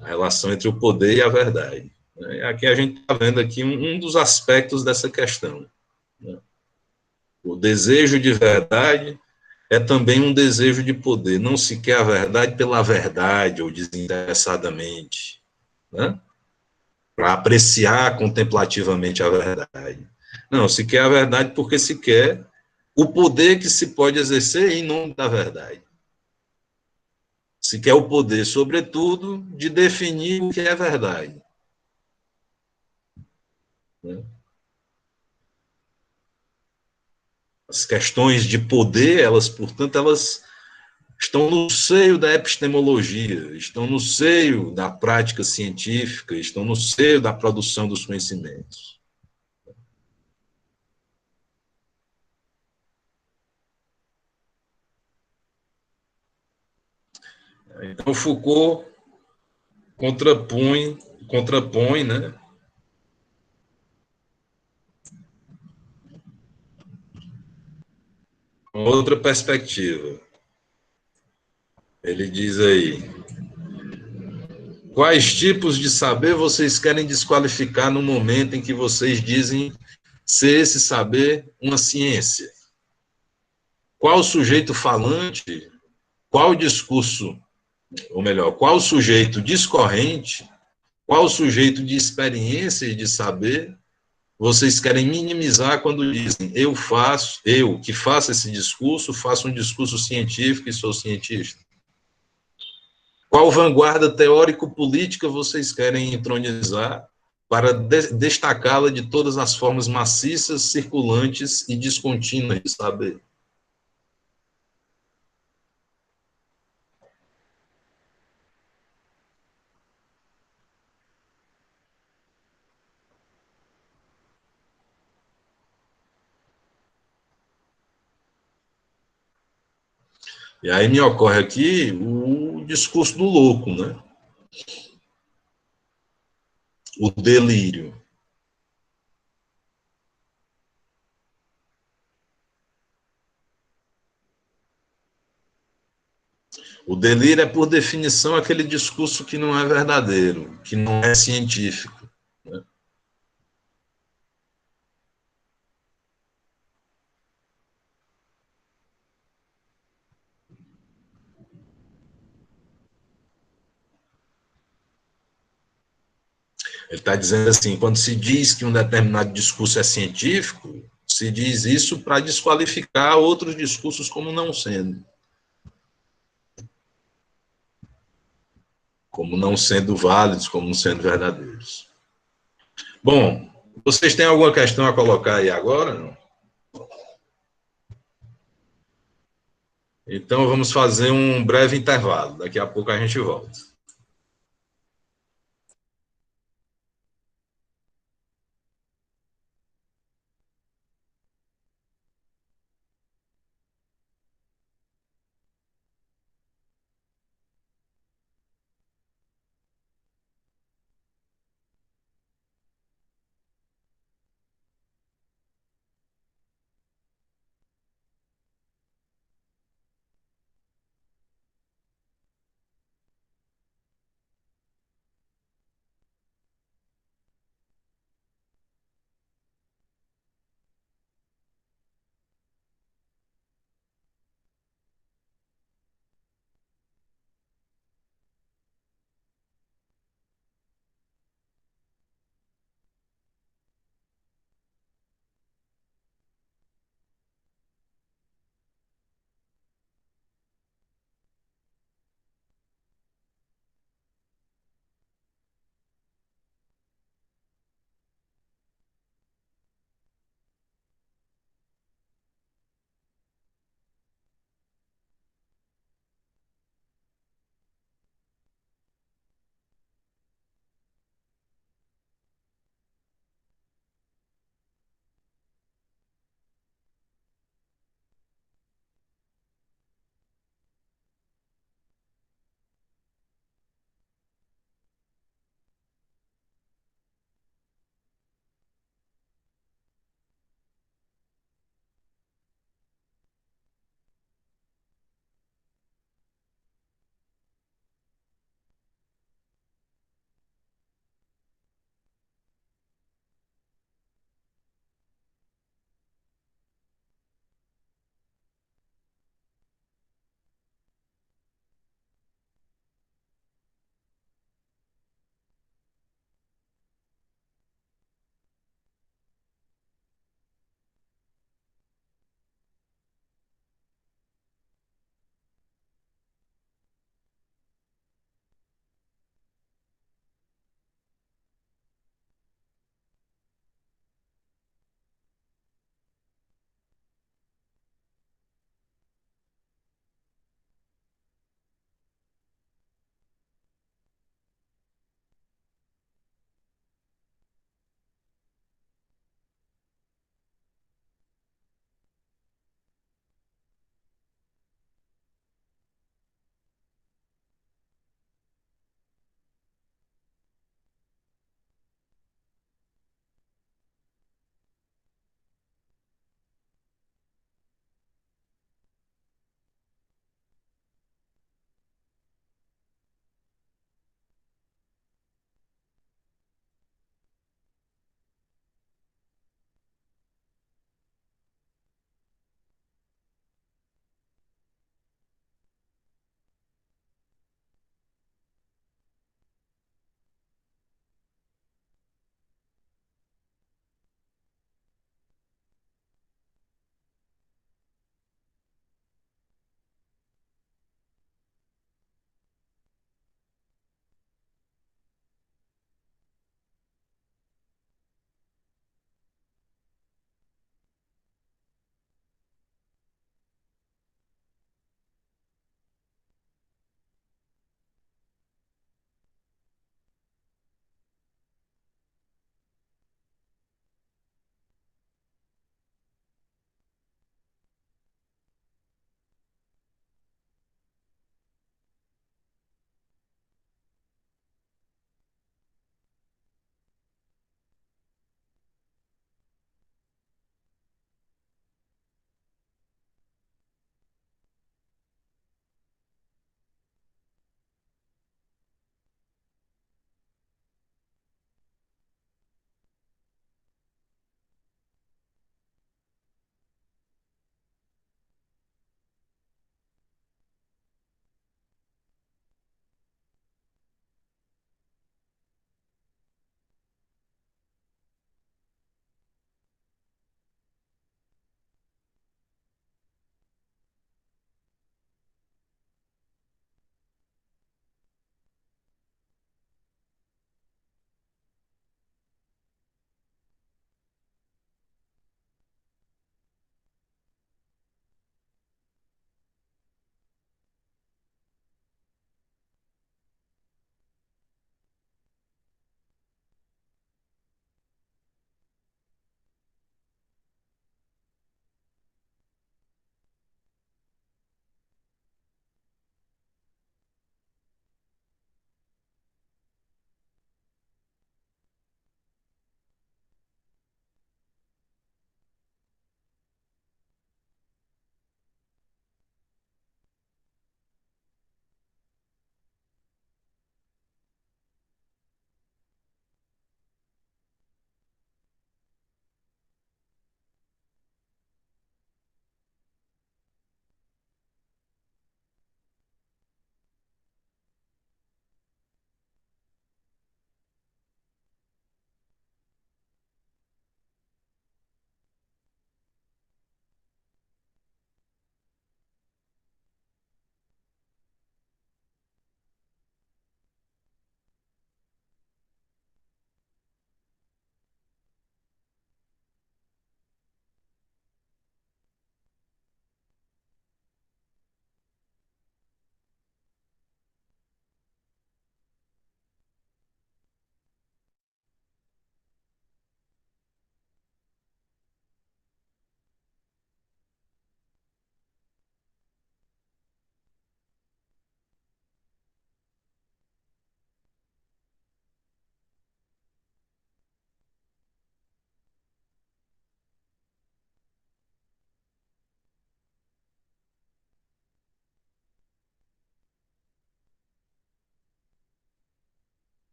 A relação entre o poder e a verdade. Né? Aqui a gente está vendo aqui um dos aspectos dessa questão. Né? O desejo de verdade é também um desejo de poder. Não se quer a verdade pela verdade ou desinteressadamente, né? Para apreciar contemplativamente a verdade. Não, se quer a verdade porque se quer o poder que se pode exercer em nome da verdade. Se quer o poder, sobretudo, de definir o que é verdade. Né? As questões de poder, elas, portanto, elas estão no seio da epistemologia, estão no seio da prática científica, estão no seio da produção dos conhecimentos. Então, Foucault contrapõe, né, outra perspectiva. Ele diz aí: quais tipos de saber vocês querem desqualificar no momento em que vocês dizem ser esse saber uma ciência? Qual sujeito falante, qual discurso, ou melhor, qual sujeito discorrente, qual sujeito de experiência e de saber vocês querem minimizar quando dizem eu que faço esse discurso, faço um discurso científico e sou cientista? Qual vanguarda teórico-política vocês querem entronizar para destacá-la de todas as formas maciças, circulantes e descontínuas de saber? E aí me ocorre aqui o discurso do louco, né? O delírio. O delírio é, por definição, aquele discurso que não é verdadeiro, que não é científico. Né? Ele está dizendo assim, quando se diz que um determinado discurso é científico, se diz isso para desqualificar outros discursos como não sendo válidos, como não sendo verdadeiros. Bom, vocês têm alguma questão a colocar aí agora? Não? Então vamos fazer um breve intervalo. Daqui a pouco a gente volta.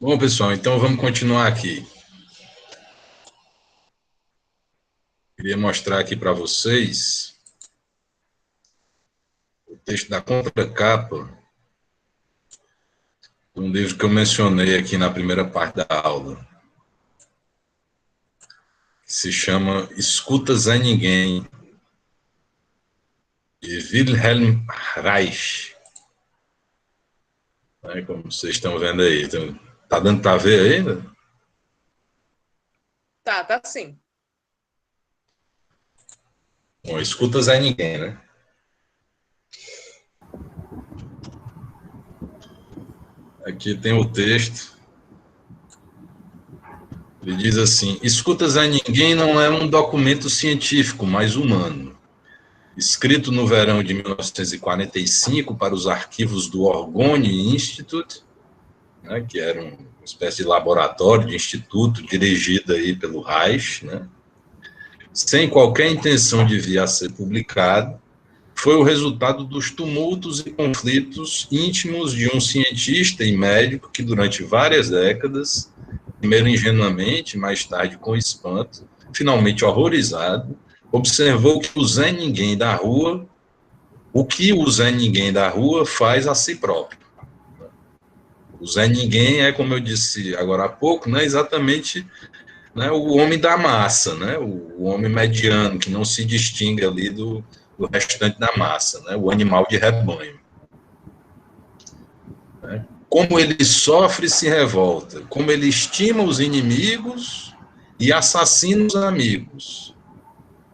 Bom, pessoal, então vamos continuar aqui. Queria mostrar aqui para vocês o texto da contracapa de um livro que eu mencionei aqui na primeira parte da aula, que se chama Escutas a Ninguém, de Wilhelm Reich. Como vocês estão vendo aí. Então, tá dando para ver ainda? Tá sim. Bom, Escutas a Ninguém, né? Aqui tem o texto. Ele diz assim: Escutas a Ninguém não é um documento científico, mas humano. Escrito no verão de 1945 para os arquivos do Orgone Institute, né, que era uma espécie de laboratório, de instituto, dirigido aí pelo Reich, né, sem qualquer intenção de vir a ser publicado, foi o resultado dos tumultos e conflitos íntimos de um cientista e médico que, durante várias décadas, primeiro ingenuamente, mais tarde com espanto, finalmente horrorizado, observou que o Zé Ninguém da rua, o que o Zé Ninguém da rua faz a si próprio. O Zé Ninguém é, como eu disse agora há pouco, né, exatamente, né, o homem da massa, né, o homem mediano, que não se distingue ali do restante da massa, né, o animal de rebanho. Né? Como ele sofre e se revolta, como ele estima os inimigos e assassina os amigos.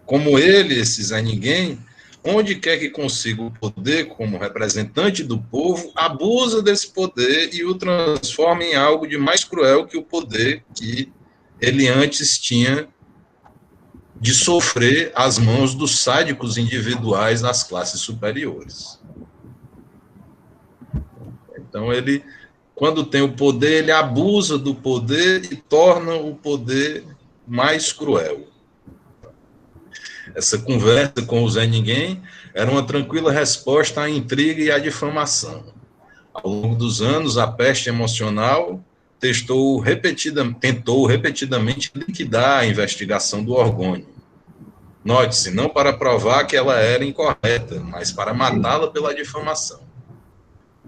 Como ele, esse Zé Ninguém, onde quer que consiga o poder como representante do povo, abusa desse poder e o transforma em algo de mais cruel que o poder que ele antes tinha de sofrer às mãos dos sádicos individuais das classes superiores. Então, ele, quando tem o poder, ele abusa do poder e torna o poder mais cruel. Essa conversa com o Zé Ninguém era uma tranquila resposta à intriga e à difamação. Ao longo dos anos, a peste emocional tentou repetidamente liquidar a investigação do Orgone. Note-se, não para provar que ela era incorreta, mas para matá-la pela difamação.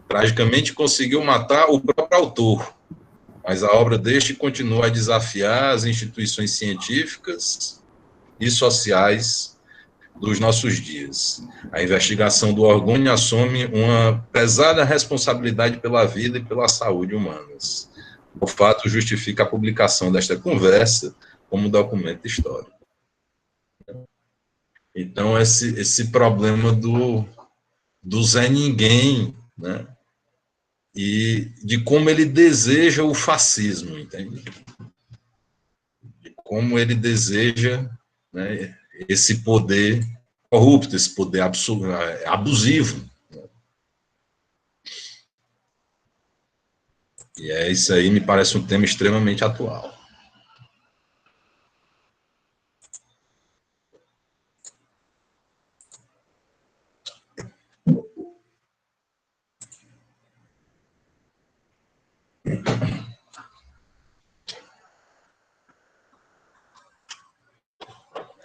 Tragicamente conseguiu matar o próprio autor, mas a obra deste continua a desafiar as instituições científicas e sociais dos nossos dias. A investigação do Orgone assume uma pesada responsabilidade pela vida e pela saúde humanas. O fato justifica a publicação desta conversa como documento histórico. Então, esse problema do Zé Ninguém, né? E de como ele deseja o fascismo, entende? De como ele deseja, né, esse poder corrupto, esse poder abusivo. E isso aí me parece um tema extremamente atual.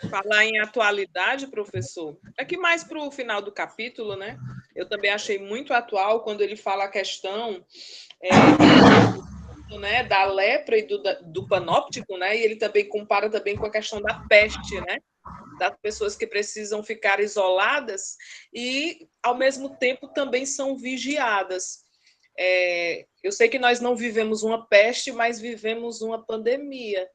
Falar em atualidade, professor, é que mais para o final do capítulo, né? Eu também achei muito atual quando ele fala a questão né, da lepra e do panóptico, né? E ele também compara também com a questão da peste, né? Das pessoas que precisam ficar isoladas e, ao mesmo tempo, também são vigiadas. Eu sei que nós não vivemos uma peste, mas vivemos uma pandemia.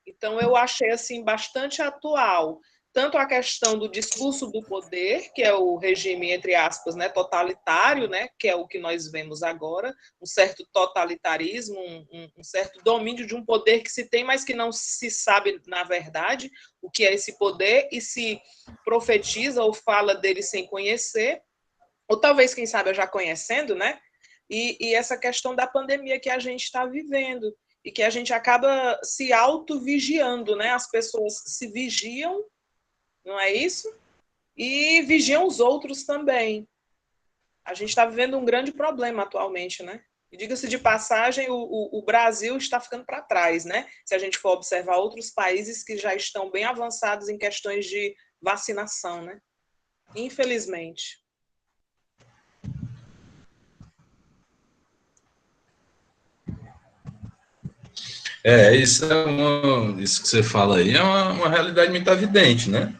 Então, eu achei assim bastante atual, tanto a questão do discurso do poder, que é o regime, entre aspas, né, totalitário, né, que é o que nós vemos agora, um certo totalitarismo, um certo domínio de um poder que se tem, mas que não se sabe, na verdade, o que é esse poder, e se profetiza ou fala dele sem conhecer, ou talvez, quem sabe, já conhecendo, né? E essa questão da pandemia que a gente está vivendo, e que a gente acaba se auto-vigiando, né? As pessoas se vigiam, não é isso? E vigiam os outros também. A gente está vivendo um grande problema atualmente, né? E diga-se de passagem, o Brasil está ficando para trás, né? Se a gente for observar outros países que já estão bem avançados em questões de vacinação, né? Infelizmente. Isso que você fala aí é uma realidade muito evidente, né?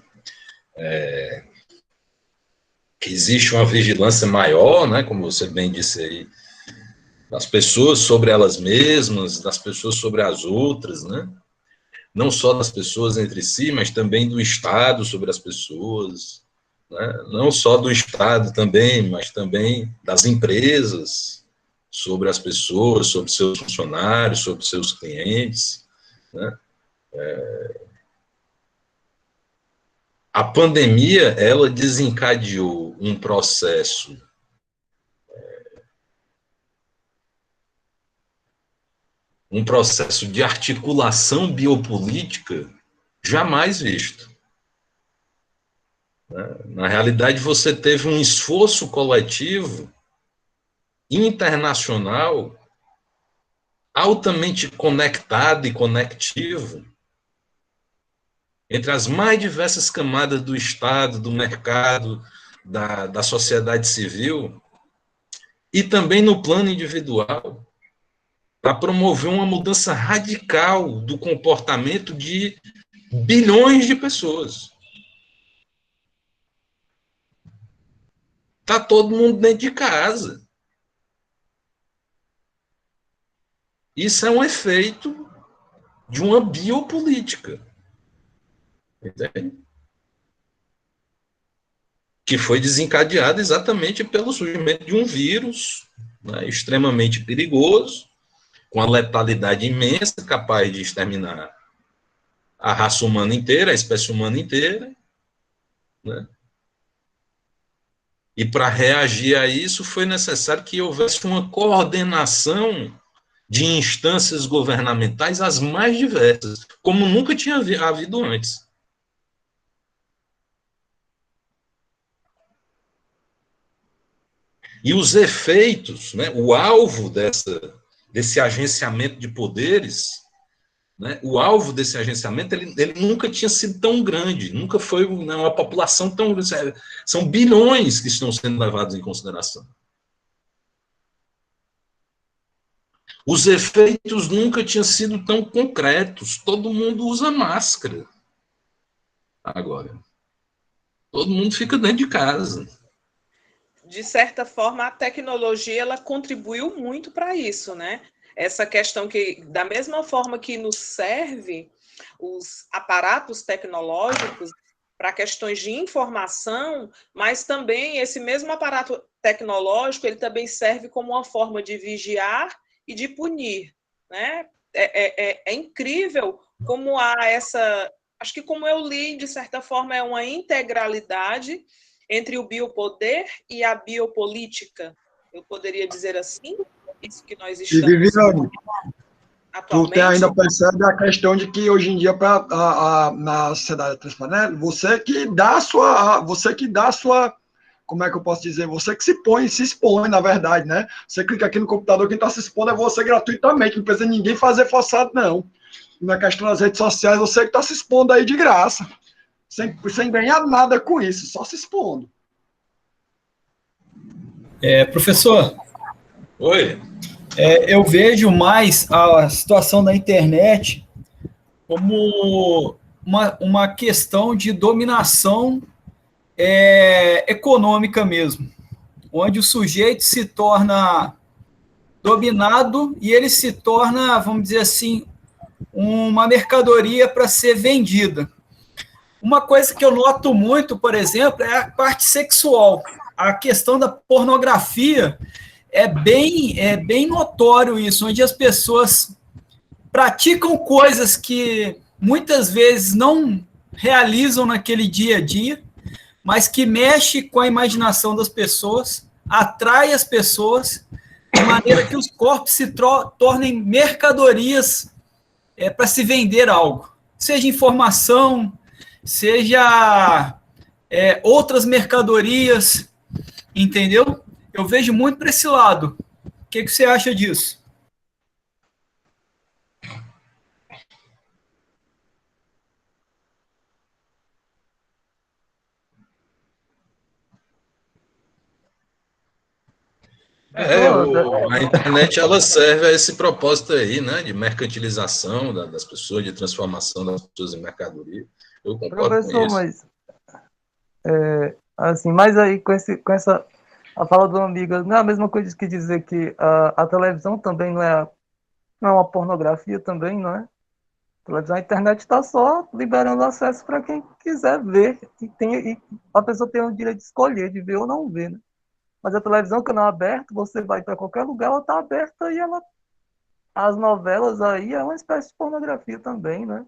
Que existe uma vigilância maior, né? Como você bem disse aí, das pessoas sobre elas mesmas, das pessoas sobre as outras, né? Não só das pessoas entre si, mas também do Estado sobre as pessoas, né? Não só do Estado também, mas também das empresas sobre as pessoas, sobre seus funcionários, sobre seus clientes, né? A pandemia, ela desencadeou um processo de articulação biopolítica jamais visto. Na realidade, você teve um esforço coletivo internacional altamente conectado e conectivo entre as mais diversas camadas do Estado, do mercado, da sociedade civil, e também no plano individual, para promover uma mudança radical do comportamento de bilhões de pessoas. Está todo mundo dentro de casa. Isso é um efeito de uma biopolítica. Entende? Que foi desencadeada exatamente pelo surgimento de um vírus, né, extremamente perigoso, com a letalidade imensa, capaz de exterminar a raça humana inteira, a espécie humana inteira, né? E para reagir a isso foi necessário que houvesse uma coordenação de instâncias governamentais as mais diversas, como nunca tinha havido antes. E os efeitos, né, o alvo desse agenciamento de poderes, né, o alvo desse agenciamento, ele nunca tinha sido tão grande, nunca foi uma população tão grande. São bilhões que estão sendo levados em consideração. Os efeitos nunca tinham sido tão concretos. Todo mundo usa máscara agora. Todo mundo fica dentro de casa. De certa forma, a tecnologia ela contribuiu muito para isso, né? Essa questão que, da mesma forma que nos serve os aparatos tecnológicos para questões de informação, mas também esse mesmo aparato tecnológico ele também serve como uma forma de vigiar e de punir, né? É incrível como há essa, acho que como eu li, de certa forma, é uma integralidade entre o biopoder e a biopolítica. Eu poderia dizer assim? Isso que nós estamos Viviane, atualmente. Tu ainda percebe a questão de que hoje em dia, na sociedade transparente, você que dá a sua, como é que eu posso dizer? Você que se expõe, na verdade, né? Você clica aqui no computador, quem está se expondo é você gratuitamente, não precisa ninguém fazer forçado, não. Na questão das redes sociais, você que está se expondo aí de graça, sem ganhar nada com isso, só se expondo. Professor. Oi. Eu vejo mais a situação da internet como uma questão de dominação econômica mesmo, onde o sujeito se torna dominado e ele se torna, vamos dizer assim, uma mercadoria para ser vendida. Uma coisa que eu noto muito, por exemplo, é a parte sexual. A questão da pornografia é bem notório isso, onde as pessoas praticam coisas que muitas vezes não realizam naquele dia a dia, mas que mexe com a imaginação das pessoas, atrai as pessoas, de maneira que os corpos se tornem mercadorias para se vender algo. Seja informação, seja outras mercadorias, entendeu? Eu vejo muito para esse lado. que você acha disso? A internet ela serve a esse propósito aí, né, de mercantilização das pessoas, de transformação das pessoas em mercadoria. Eu concordo Professor, com isso. mas assim, mas aí com essa a fala do amigo, não é a mesma coisa que dizer que a televisão também não é uma pornografia também, não é? A televisão, a internet está só liberando acesso para quem quiser ver e a pessoa tem o direito de escolher de ver ou não ver, né? Mas a televisão, canal aberto, você vai para qualquer lugar, ela está aberta e as novelas aí é uma espécie de pornografia também, né?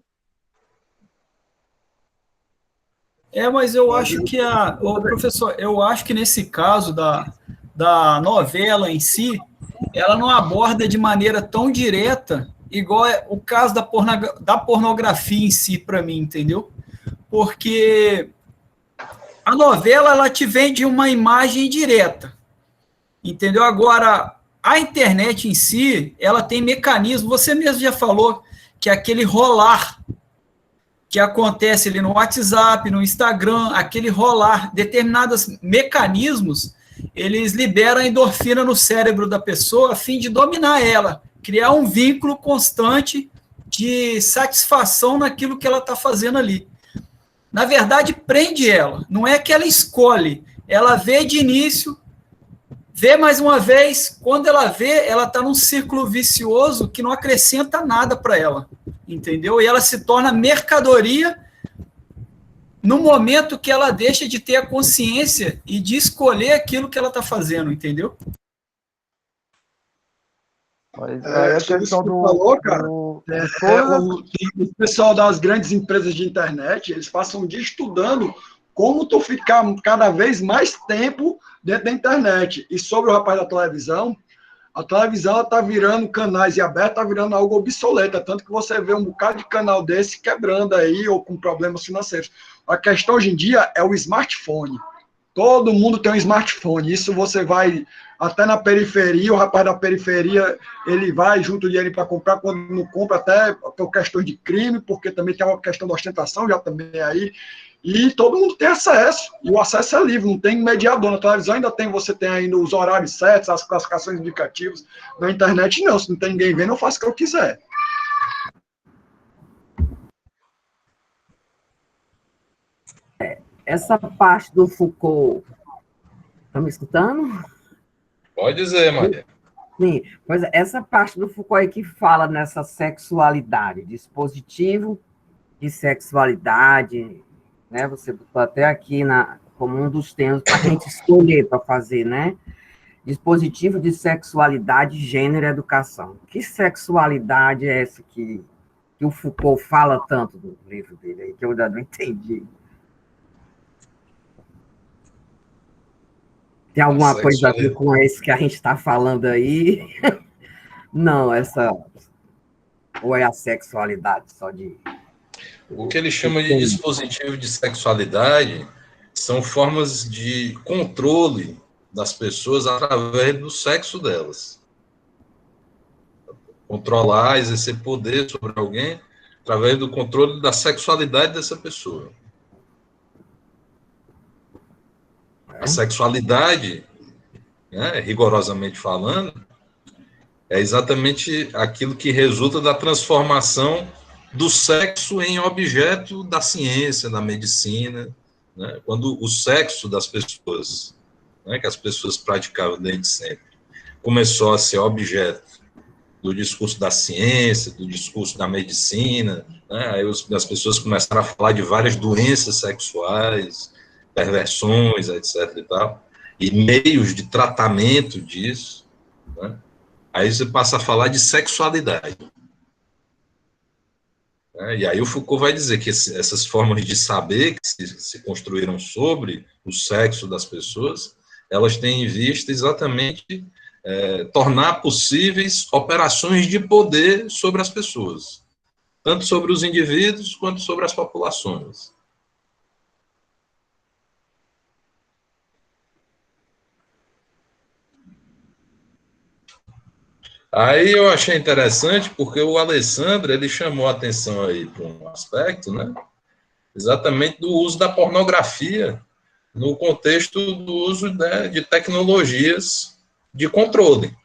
Mas eu acho que professor, eu acho que nesse caso da novela em si, ela não aborda de maneira tão direta, igual é o caso da pornografia em si, para mim, entendeu? Porque a novela, ela te vende uma imagem direta, entendeu? Agora, a internet em si, ela tem mecanismo, você mesmo já falou, que é aquele rolar que acontece ali no WhatsApp, no Instagram, aquele rolar, determinados mecanismos, eles liberam a endorfina no cérebro da pessoa a fim de dominar ela, criar um vínculo constante de satisfação naquilo que ela está fazendo ali. Na verdade, prende ela, não é que ela escolhe, ela vê de início, vê mais uma vez, quando ela vê, ela está num círculo vicioso que não acrescenta nada para ela, entendeu? E ela se torna mercadoria no momento que ela deixa de ter a consciência e de escolher aquilo que ela está fazendo, entendeu? Mas aí a questão falou, cara, o pessoal das grandes empresas de internet, eles passam o dia estudando como tu ficar cada vez mais tempo dentro da internet. E sobre o rapaz da televisão, a televisão está virando canais e aberta, está virando algo obsoleto, tanto que você vê um bocado de canal desse quebrando aí ou com problemas financeiros. A questão hoje em dia é o smartphone. Todo mundo tem um smartphone. Isso você vai até na periferia, o rapaz da periferia, ele vai junto dinheiro para comprar, quando não compra, até por questões de crime, porque também tem uma questão de ostentação, já também aí. E todo mundo tem acesso, e o acesso é livre, não tem mediador. Na televisão ainda você tem ainda os horários certos, as classificações indicativas. Na internet não, se não tem ninguém vendo, eu faço o que eu quiser. Essa parte do Foucault, tá me escutando? Pode dizer, Maria. Sim, pois é, essa parte do Foucault aí que fala nessa sexualidade, dispositivo de sexualidade, né? Você botou até aqui como um dos temas para a gente escolher para fazer, né? Dispositivo de sexualidade, gênero e educação. Que sexualidade é essa que o Foucault fala tanto no livro dele aí, que eu ainda não entendi? Tem alguma coisa a ver com esse que a gente está falando aí? Não, ou é a sexualidade só de... O que ele chama de dispositivo de sexualidade são formas de controle das pessoas através do sexo delas. Controlar, exercer poder sobre alguém através do controle da sexualidade dessa pessoa. A sexualidade, né, rigorosamente falando, é exatamente aquilo que resulta da transformação do sexo em objeto da ciência, da medicina, né? Quando o sexo das pessoas, né, que as pessoas praticavam desde sempre, começou a ser objeto do discurso da ciência, do discurso da medicina, né? Aí as pessoas começaram a falar de várias doenças sexuais, perversões, etc. e tal, e meios de tratamento disso, né? Aí você passa a falar de sexualidade. E aí o Foucault vai dizer que essas formas de saber que se construíram sobre o sexo das pessoas, elas têm em vista exatamente tornar possíveis operações de poder sobre as pessoas, tanto sobre os indivíduos quanto sobre as populações. Aí eu achei interessante porque o Alessandro, ele chamou a atenção aí para um aspecto, né? Exatamente do uso da pornografia no contexto do uso, né, de tecnologias de controle.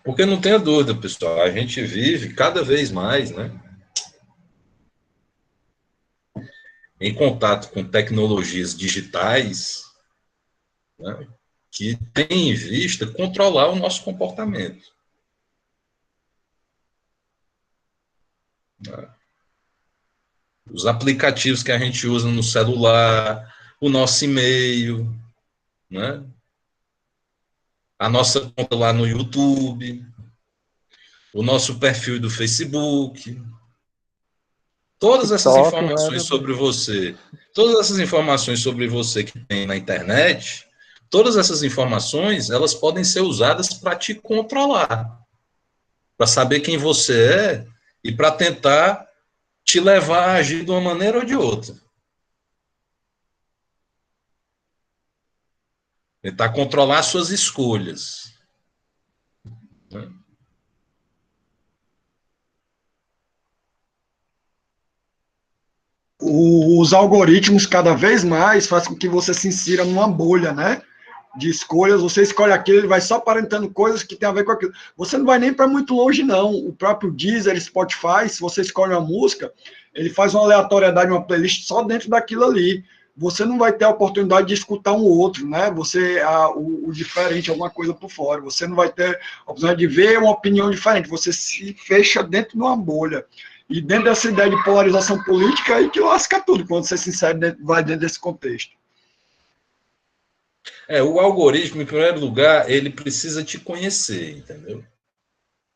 Porque não tenha dúvida, pessoal, a gente vive cada vez mais, né, em contato com tecnologias digitais, né, que têm em vista controlar o nosso comportamento. Os aplicativos que a gente usa no celular, o nosso e-mail, né, a nossa conta lá no YouTube, o nosso perfil do Facebook, todas essas TikTok, informações né? sobre você, todas essas informações sobre você que tem na internet, todas essas informações, elas podem ser usadas para te controlar, para saber quem você é e para tentar te levar a agir de uma maneira ou de outra. Tentar controlar suas escolhas. Né? Os algoritmos cada vez mais fazem com que você se insira numa bolha, né? De escolhas, você escolhe aquilo, ele vai só aparentando coisas que tem a ver com aquilo. Você não vai nem para muito longe, não. O próprio Deezer, Spotify, se você escolhe uma música, ele faz uma aleatoriedade, uma playlist só dentro daquilo ali. Você não vai ter a oportunidade de escutar um outro, né? Você, o diferente, alguma coisa por fora. Você não vai ter a oportunidade de ver uma opinião diferente. Você se fecha dentro de uma bolha. E dentro dessa ideia de polarização política, aí que lasca tudo, quando você se insere, vai dentro desse contexto. O algoritmo, em primeiro lugar, ele precisa te conhecer, entendeu?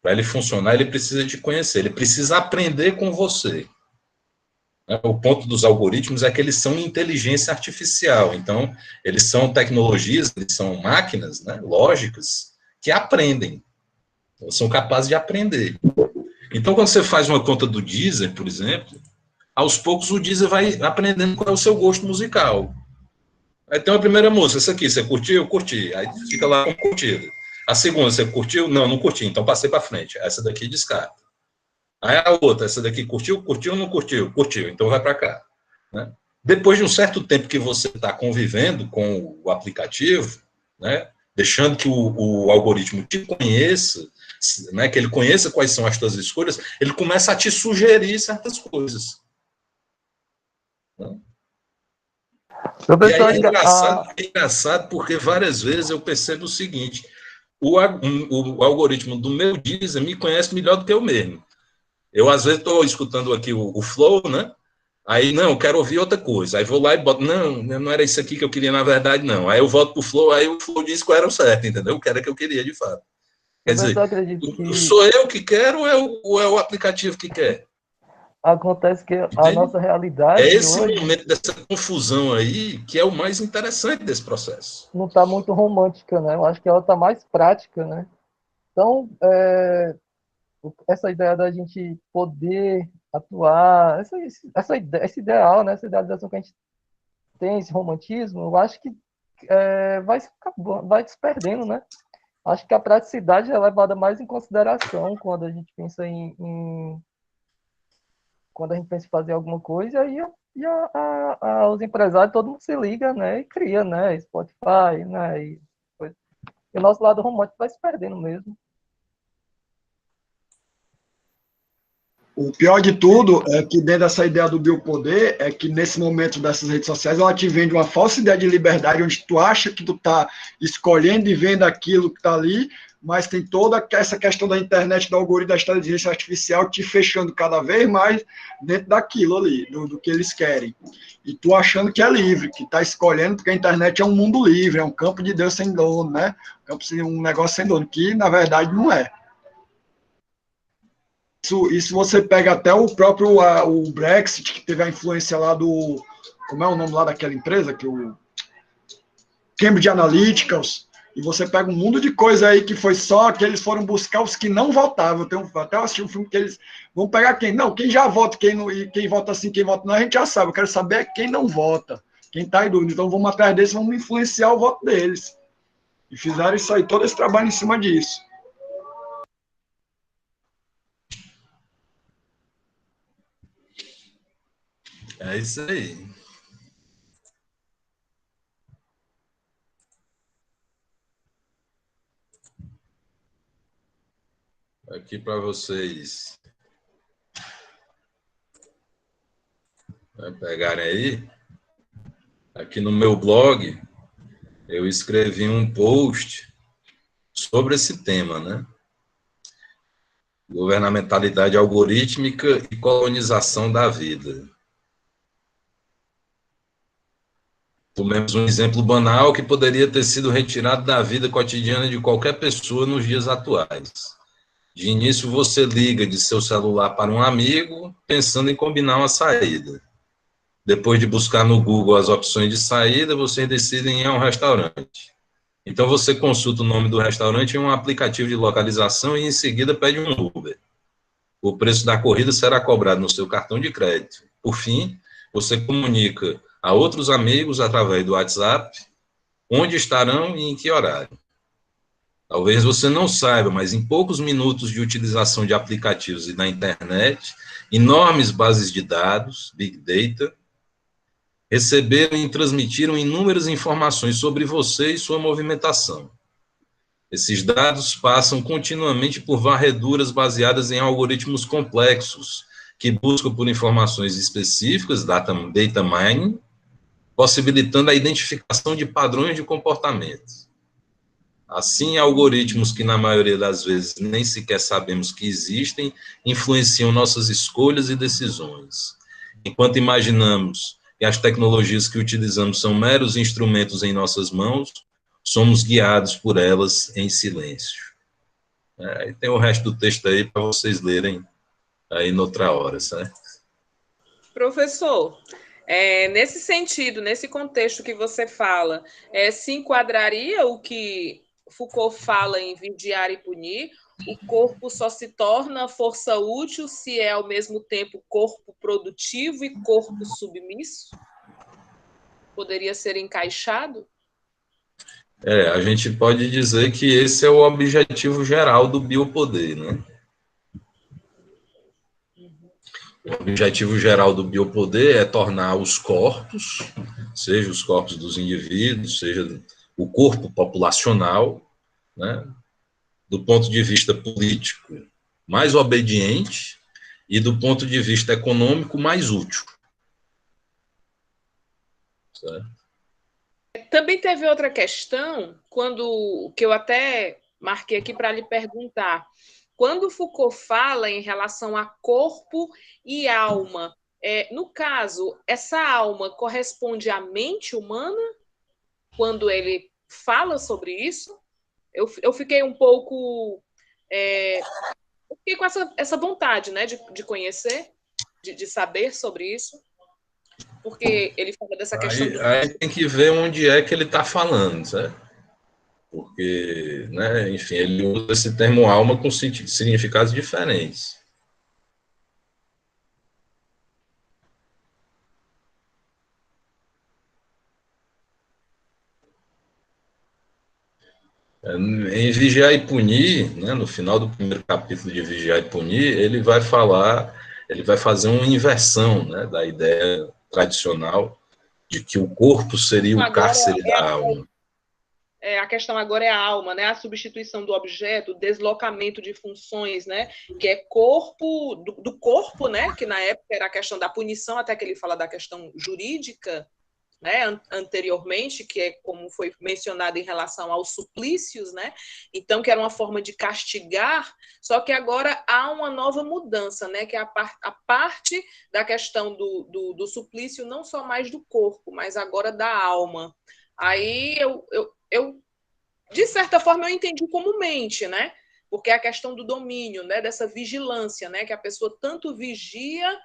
Para ele funcionar, ele precisa te conhecer, ele precisa aprender com você. O ponto dos algoritmos é que eles são inteligência artificial, então, eles são tecnologias, eles são máquinas, né, lógicas, que aprendem, eles são capazes de aprender. Então, quando você faz uma conta do Deezer, por exemplo, aos poucos o Deezer vai aprendendo qual é o seu gosto musical. Aí tem uma primeira música, essa aqui, você curtiu? Curti. Aí fica lá com curtida. A segunda, você curtiu? Não, não curti, então passei para frente. Essa daqui descarta. Aí a outra, essa daqui curtiu? Curtiu ou não curtiu? Curtiu, então vai para cá. Né? Depois de um certo tempo que você está convivendo com o aplicativo, né, deixando que o algoritmo te conheça, né, que ele conheça quais são as suas escolhas, ele começa a te sugerir certas coisas. Né? E aí é engraçado porque várias vezes eu percebo o seguinte, o algoritmo do meu Deezer me conhece melhor do que eu mesmo. Eu, às vezes, estou escutando aqui o Flow, né? Aí, não, quero ouvir outra coisa. Aí vou lá e boto, não era isso aqui que eu queria, na verdade, não. Aí eu volto pro Flow, aí o Flow diz qual era o certo, entendeu? O que era que eu queria, de fato. Quer dizer, sou eu que quero ou é o aplicativo que quer? Acontece que Entende? a nossa realidade é esse hoje momento dessa confusão aí que é o mais interessante desse processo. não está muito romântica, né? Eu acho que ela está mais prática, né? Então, essa ideia da gente poder atuar, esse ideal, né? Essa idealização que a gente tem, esse romantismo, eu acho que vai se perdendo, né? Acho que a praticidade é levada mais em consideração quando a gente pensa quando a gente pensa em fazer alguma coisa, e os empresários, todo mundo se liga, né, e cria, né, Spotify, né, e o nosso lado romântico vai se perdendo mesmo. O pior de tudo é que dentro dessa ideia do biopoder, é que nesse momento dessas redes sociais, ela te vende uma falsa ideia de liberdade, onde tu acha que tu tá escolhendo e vendo aquilo que tá ali, mas tem toda essa questão da internet, do algoritmo, da inteligência artificial te fechando cada vez mais dentro daquilo ali, do que eles querem. E tu achando que é livre, que tá escolhendo, porque a internet é um mundo livre, é um campo de Deus sem dono, né? Um negócio sem dono, que na verdade não é. Isso você pega até o próprio o Brexit, que teve a influência lá do... Como é o nome lá daquela empresa? O Cambridge Analytica, e você pega um mundo de coisa aí que foi só que eles foram buscar os que não votavam. Até eu assisti um filme que eles vão pegar quem? Não, quem já vota, quem vota assim, quem vota não, a gente já sabe. Eu quero saber quem não vota. Quem está em dúvida. Então, vamos atrás deles, vamos influenciar o voto deles. E fizeram isso aí, todo esse trabalho em cima disso. É isso aí. Aqui para vocês pegarem aí. Aqui no meu blog, eu escrevi um post sobre esse tema, né? Governamentalidade algorítmica e colonização da vida. Tomemos um exemplo banal que poderia ter sido retirado da vida cotidiana de qualquer pessoa nos dias atuais. De início, você liga de seu celular para um amigo, pensando em combinar uma saída. Depois de buscar no Google as opções de saída, você decide em ir a um restaurante. Então, você consulta o nome do restaurante em um aplicativo de localização e, em seguida, pede um Uber. O preço da corrida será cobrado no seu cartão de crédito. Por fim, você comunica a outros amigos através do WhatsApp onde estarão e em que horário. Talvez você não saiba, mas em poucos minutos de utilização de aplicativos e da internet, enormes bases de dados, Big Data, receberam e transmitiram inúmeras informações sobre você e sua movimentação. Esses dados passam continuamente por varreduras baseadas em algoritmos complexos, que buscam por informações específicas, data mining, possibilitando a identificação de padrões de comportamento. Assim, algoritmos que, na maioria das vezes, nem sequer sabemos que existem, influenciam nossas escolhas e decisões. Enquanto imaginamos que as tecnologias que utilizamos são meros instrumentos em nossas mãos, somos guiados por elas em silêncio. E tem o resto do texto aí para vocês lerem aí noutra hora, certo? Professor, nesse sentido, nesse contexto que você fala, se enquadraria o que Foucault fala em vigiar e punir? O corpo só se torna força útil se é, ao mesmo tempo, corpo produtivo e corpo submisso? Poderia ser encaixado? A gente pode dizer que esse é o objetivo geral do biopoder, né? O objetivo geral do biopoder é tornar os corpos, seja os corpos dos indivíduos, seja o corpo populacional, né, do ponto de vista político, mais obediente e do ponto de vista econômico, mais útil. Certo? Também teve outra questão, que eu até marquei aqui para lhe perguntar. Quando Foucault fala em relação a corpo e alma, no caso, essa alma corresponde à mente humana? Quando ele fala sobre isso? Eu fiquei um pouco... eu fiquei com essa vontade, né, de conhecer, de saber sobre isso. Porque ele fala dessa questão... Aí tem que ver onde é que ele está falando, certo? Porque, né, enfim, ele usa esse termo alma com significados diferentes. Em Vigiar e Punir, né, no final do primeiro capítulo de Vigiar e Punir, ele vai fazer uma inversão, né, da ideia tradicional de que o corpo seria o cárcere da alma. A questão agora é a alma, né? A substituição do objeto, o deslocamento de funções, né? Que é corpo, do corpo, né? Que na época era a questão da punição, até que ele fala da questão jurídica, né? Anteriormente, que é como foi mencionado em relação aos suplícios, né? Então, que era uma forma de castigar, só que agora há uma nova mudança, né? Que é a parte da questão do suplício, não só mais do corpo, mas agora da alma. Aí eu, de certa forma, eu entendi como mente, né? Porque é a questão do domínio, né? Dessa vigilância, né? Que a pessoa tanto vigia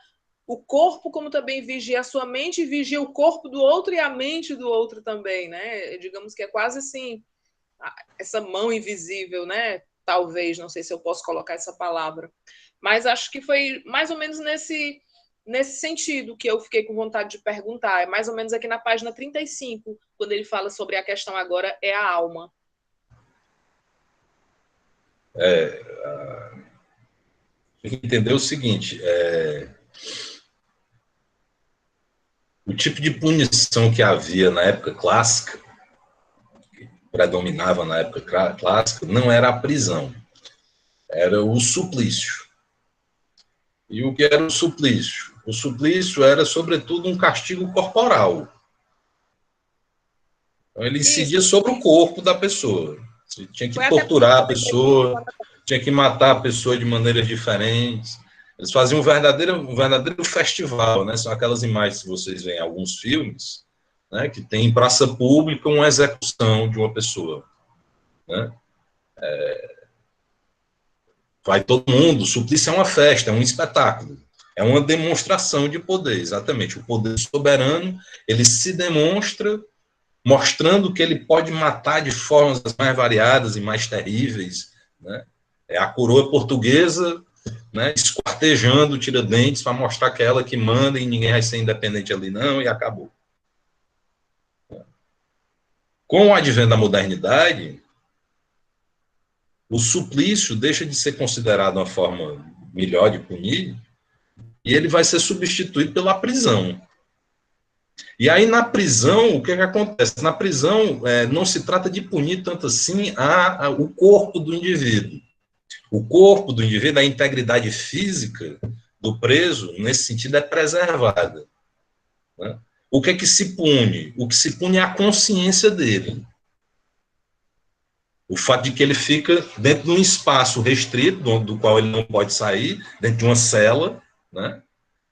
o corpo, como também vigia a sua mente, e vigia o corpo do outro e a mente do outro também, né? Digamos que é quase assim, essa mão invisível, né? Talvez, não sei se eu posso colocar essa palavra. Mas acho que foi mais ou menos nesse sentido que eu fiquei com vontade de perguntar. É mais ou menos aqui na página 35, quando ele fala sobre a questão agora é a alma. Tem que entender o seguinte, o tipo de punição que havia na época clássica, que predominava na época clássica, não era a prisão, era o suplício. E o que era o suplício? O suplício era, sobretudo, um castigo corporal. Então, ele incidia sobre o corpo da pessoa. Você tinha que torturar a pessoa, tinha que matar a pessoa de maneiras diferentes. Eles faziam um verdadeiro festival, né? São aquelas imagens que vocês veem em alguns filmes, né? Que tem em praça pública uma execução de uma pessoa, né? Vai todo mundo, o suplício é uma festa, é um espetáculo, é uma demonstração de poder, exatamente. O poder soberano, ele se demonstra mostrando que ele pode matar de formas mais variadas e mais terríveis, né? É a coroa portuguesa, né, esquartejando Tiradentes para mostrar que é ela que manda e ninguém vai ser independente ali não, e acabou. Com o advento da modernidade, o suplício deixa de ser considerado uma forma melhor de punir e ele vai ser substituído pela prisão. E aí, na prisão, o que acontece? Na prisão, não se trata de punir tanto assim o corpo do indivíduo. O corpo do indivíduo, a integridade física do preso, nesse sentido, é preservada. Né? O que é que se pune? O que se pune é a consciência dele. O fato de que ele fica dentro de um espaço restrito, do qual ele não pode sair, dentro de uma cela, né?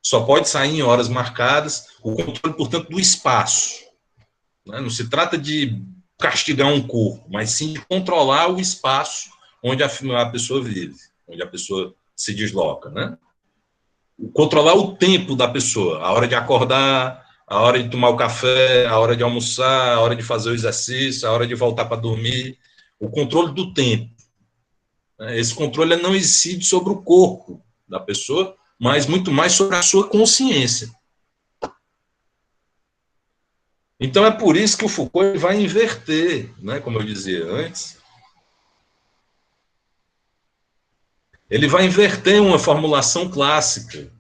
Só pode sair em horas marcadas, o controle, portanto, do espaço. Né? Não se trata de castigar um corpo, mas sim de controlar o espaço onde a pessoa vive, onde a pessoa se desloca. Né? Controlar o tempo da pessoa, a hora de acordar, a hora de tomar o café, a hora de almoçar, a hora de fazer o exercício, a hora de voltar para dormir. O controle do tempo. Esse controle não incide sobre o corpo da pessoa, mas muito mais sobre a sua consciência. Então, é por isso que o Foucault vai inverter, né, como eu dizia antes, ele vai inverter uma formulação clássica,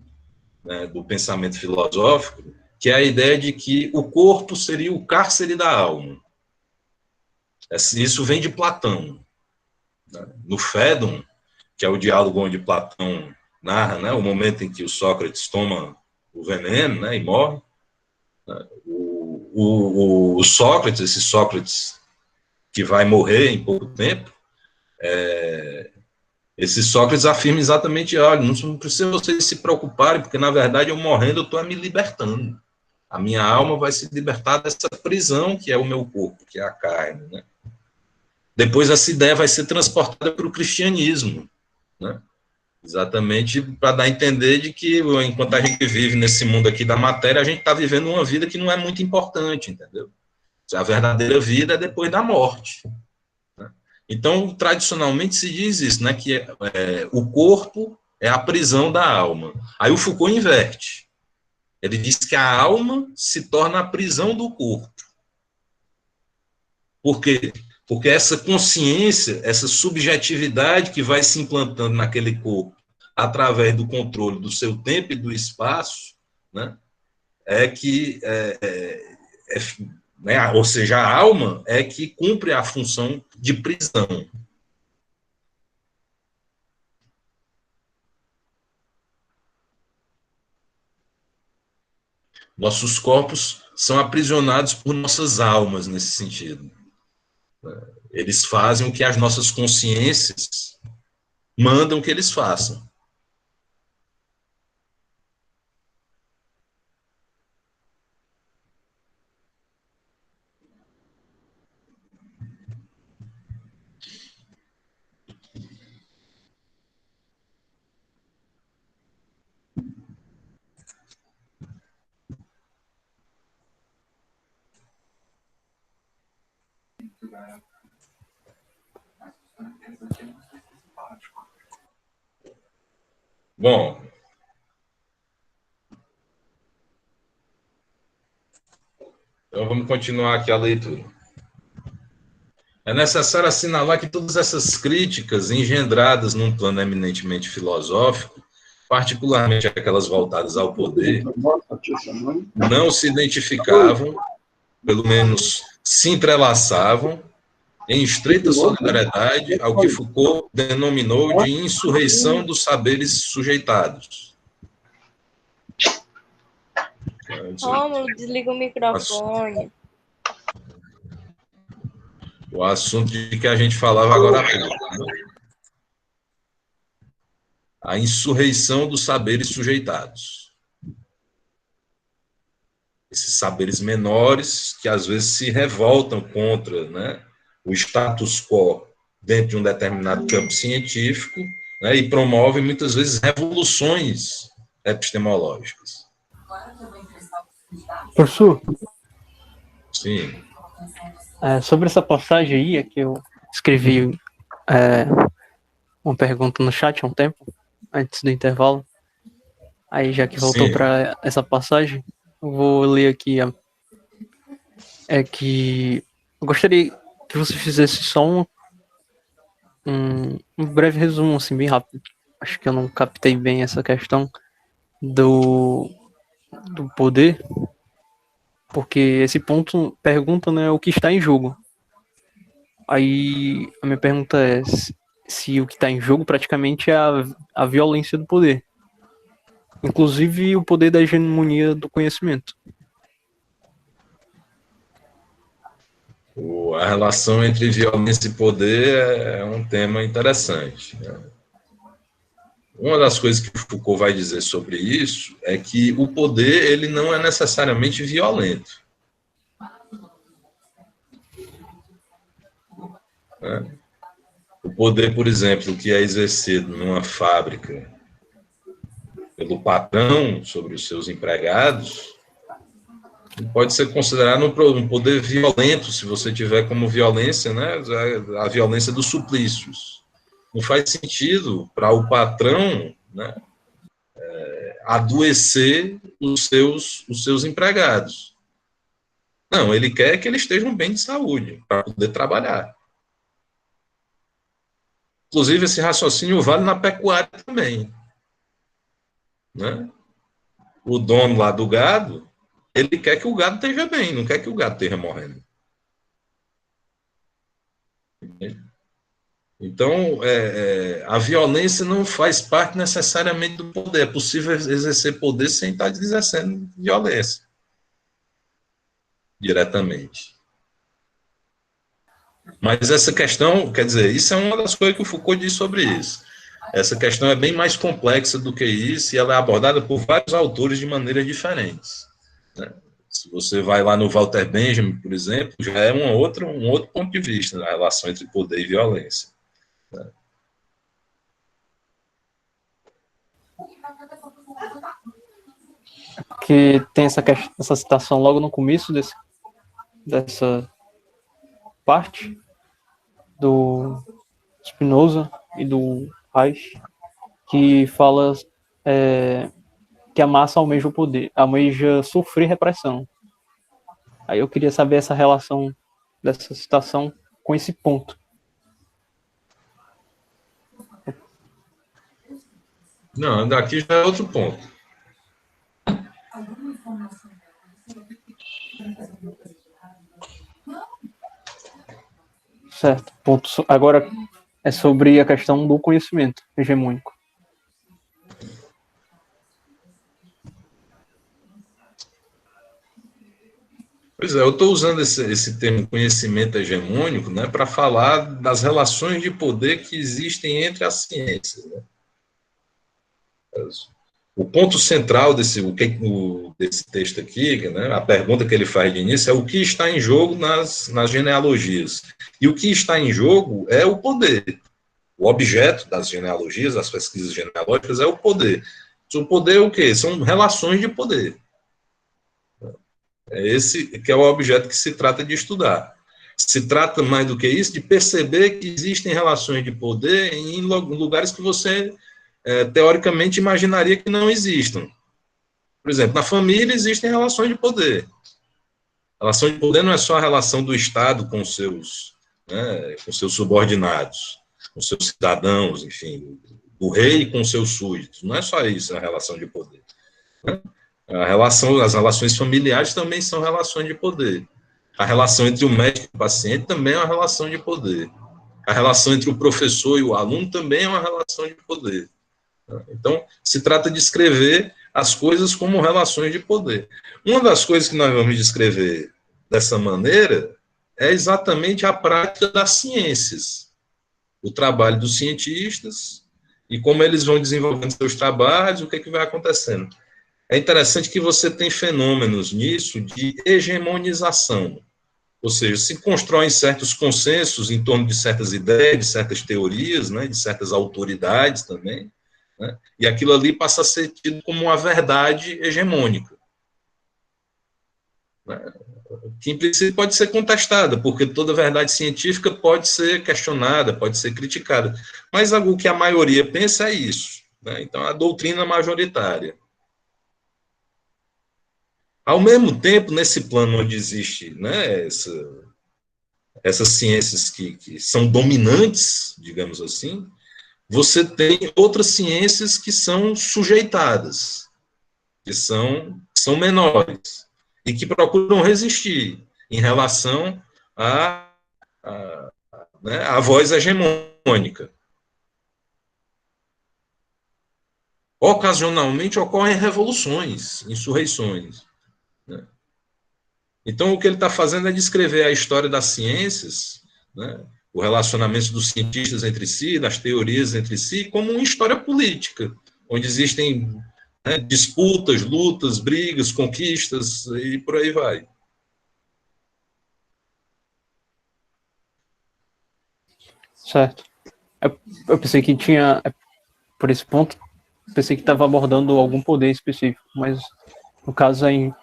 né, do pensamento filosófico, que é a ideia de que o corpo seria o cárcere da alma. Isso vem de Platão. No Fédon, que é o diálogo onde Platão narra, né, o momento em que o Sócrates toma o veneno, né, e morre, o Sócrates, esse Sócrates que vai morrer em pouco tempo, esse Sócrates afirma exatamente, olha, não precisa vocês se preocuparem, porque, na verdade, eu morrendo, eu estou me libertando. A minha alma vai se libertar dessa prisão que é o meu corpo, que é a carne. Né? Depois, essa ideia vai ser transportada para o cristianismo, né? Exatamente para dar a entender de que, enquanto a gente vive nesse mundo aqui da matéria, a gente está vivendo uma vida que não é muito importante, entendeu? A verdadeira vida é depois da morte. Né? Então, tradicionalmente se diz isso, né, que o corpo é a prisão da alma. Aí o Foucault inverte. Ele diz que a alma se torna a prisão do corpo. Por quê? Porque essa consciência, essa subjetividade que vai se implantando naquele corpo, através do controle do seu tempo e do espaço, né, né, ou seja, a alma é que cumpre a função de prisão. Nossos corpos são aprisionados por nossas almas nesse sentido. Eles fazem o que as nossas consciências mandam que eles façam. Bom, Então, vamos continuar aqui a leitura. É necessário assinalar que todas essas críticas engendradas num plano eminentemente filosófico, particularmente aquelas voltadas ao poder, não se identificavam, pelo menos se entrelaçavam, em estreita solidariedade ao que Foucault denominou de insurreição dos saberes sujeitados. Rômulo, desliga o microfone. O assunto de que a gente falava agora há pouco, né? A insurreição dos saberes sujeitados. Esses saberes menores que às vezes se revoltam contra, né, o status quo dentro de um determinado campo científico, né, e promovem muitas vezes revoluções epistemológicas. Professor? Sim. Sobre essa passagem aí, é que eu escrevi uma pergunta no chat há um tempo, antes do intervalo. Aí, já que voltou para essa passagem, eu vou ler aqui. É que eu gostaria que você fizesse só um breve resumo, assim, bem rápido. Acho que eu não captei bem essa questão do poder, porque esse ponto pergunta, né, o que está em jogo. Aí a minha pergunta é se o que está em jogo praticamente é a violência do poder, inclusive o poder da hegemonia do conhecimento. A relação entre violência e poder é um tema interessante, né? Uma das coisas que Foucault vai dizer sobre isso é que o poder ele não é necessariamente violento. Né? O poder, por exemplo, que é exercido numa fábrica pelo patrão sobre os seus empregados, pode ser considerado um poder violento, se você tiver como violência, né, a violência dos suplícios. Não faz sentido para o patrão, né, adoecer os seus empregados. Não, ele quer que eles estejam bem de saúde, para poder trabalhar. Inclusive, esse raciocínio vale na pecuária também. Né? O dono lá do gado, ele quer que o gado esteja bem, não quer que o gado esteja morrendo. Então, a violência não faz parte necessariamente do poder. É possível exercer poder sem estar exercendo violência diretamente. Mas essa questão, quer dizer, isso é uma das coisas que o Foucault diz sobre isso. Essa questão é bem mais complexa do que isso e ela é abordada por vários autores de maneiras diferentes. Né? Se você vai lá no Walter Benjamin, por exemplo, já é um outro ponto de vista na relação entre poder e violência. Né? Que tem essa citação logo no começo dessa parte do Spinoza e do Reich, que fala que a massa almeja o poder, almeja sofrer repressão. Aí eu queria saber essa relação dessa citação com esse ponto. Não, daqui já é outro ponto. Certo. Ponto. Agora é sobre a questão do conhecimento hegemônico. Pois é, eu estou usando esse termo conhecimento hegemônico, né, para falar das relações de poder que existem entre as ciências. Né? O ponto central desse texto aqui, né, a pergunta que ele faz de início é o que está em jogo nas genealogias. E o que está em jogo é o poder. O objeto das genealogias, das pesquisas genealógicas, é o poder. O poder é o quê? São relações de poder. É esse que é o objeto que se trata de estudar. Se trata, mais do que isso, de perceber que existem relações de poder em lugares que você, teoricamente, imaginaria que não existam. Por exemplo, na família existem relações de poder. Relação de poder não é só a relação do Estado com seus subordinados, com seus cidadãos, enfim, o rei com seus súditos. Não é só isso a relação de poder. Né? As relações familiares também são relações de poder. A relação entre o médico e o paciente também é uma relação de poder. A relação entre o professor e o aluno também é uma relação de poder. Então, se trata de escrever as coisas como relações de poder. Uma das coisas que nós vamos descrever dessa maneira é exatamente a prática das ciências, o trabalho dos cientistas e como eles vão desenvolvendo seus trabalhos, o que é que vai acontecendo. É interessante que você tem fenômenos nisso de hegemonização, ou seja, se constroem certos consensos em torno de certas ideias, de certas teorias, né, de certas autoridades também, né, e aquilo ali passa a ser tido como uma verdade hegemônica, né, que em princípio pode ser contestada, porque toda verdade científica pode ser questionada, pode ser criticada, mas o que a maioria pensa é isso, né, então a doutrina majoritária. Ao mesmo tempo, nesse plano onde existe, né, essas ciências que são dominantes, digamos assim, você tem outras ciências que são sujeitadas, que são menores, e que procuram resistir em relação à voz hegemônica. Ocasionalmente ocorrem revoluções, insurreições. Né? Então, o que ele está fazendo é descrever a história das ciências, né, o relacionamento dos cientistas entre si, das teorias entre si, como uma história política, onde existem, né, disputas, lutas, brigas, conquistas, e por aí vai. Certo. Eu pensei que tinha, por esse ponto, pensei que estava abordando algum poder específico, mas no caso é em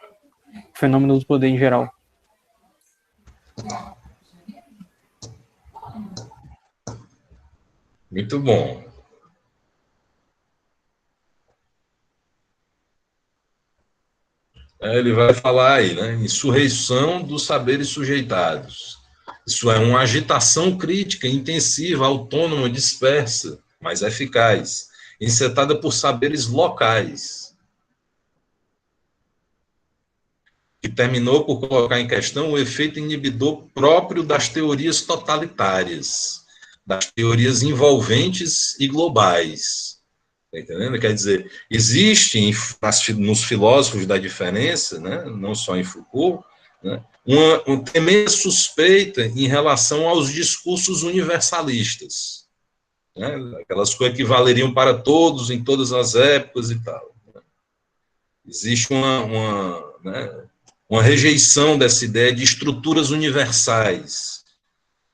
fenômeno do poder em geral. Muito bom. Ele vai falar aí, né? Insurreição dos saberes sujeitados. Isso é uma agitação crítica intensiva, autônoma, dispersa, mas eficaz, encetada por saberes locais, que terminou por colocar em questão o efeito inibidor próprio das teorias totalitárias, das teorias envolventes e globais. Está entendendo? Quer dizer, existe nos filósofos da diferença, né, não só em Foucault, né, uma tremenda suspeita em relação aos discursos universalistas, né, aquelas coisas que valeriam para todos, em todas as épocas e tal. Né. Existe uma rejeição dessa ideia de estruturas universais,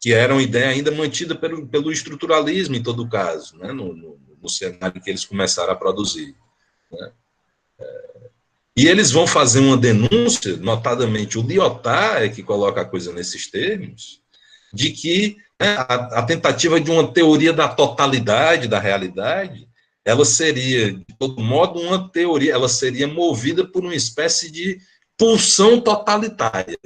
que era uma ideia ainda mantida pelo estruturalismo, em todo caso, né, no cenário que eles começaram a produzir. Né. E eles vão fazer uma denúncia, notadamente o Lyotard é que coloca a coisa nesses termos, de que, né, a tentativa de uma teoria da totalidade da realidade, ela seria, de todo modo, uma teoria, ela seria movida por uma espécie de pulsão totalitária.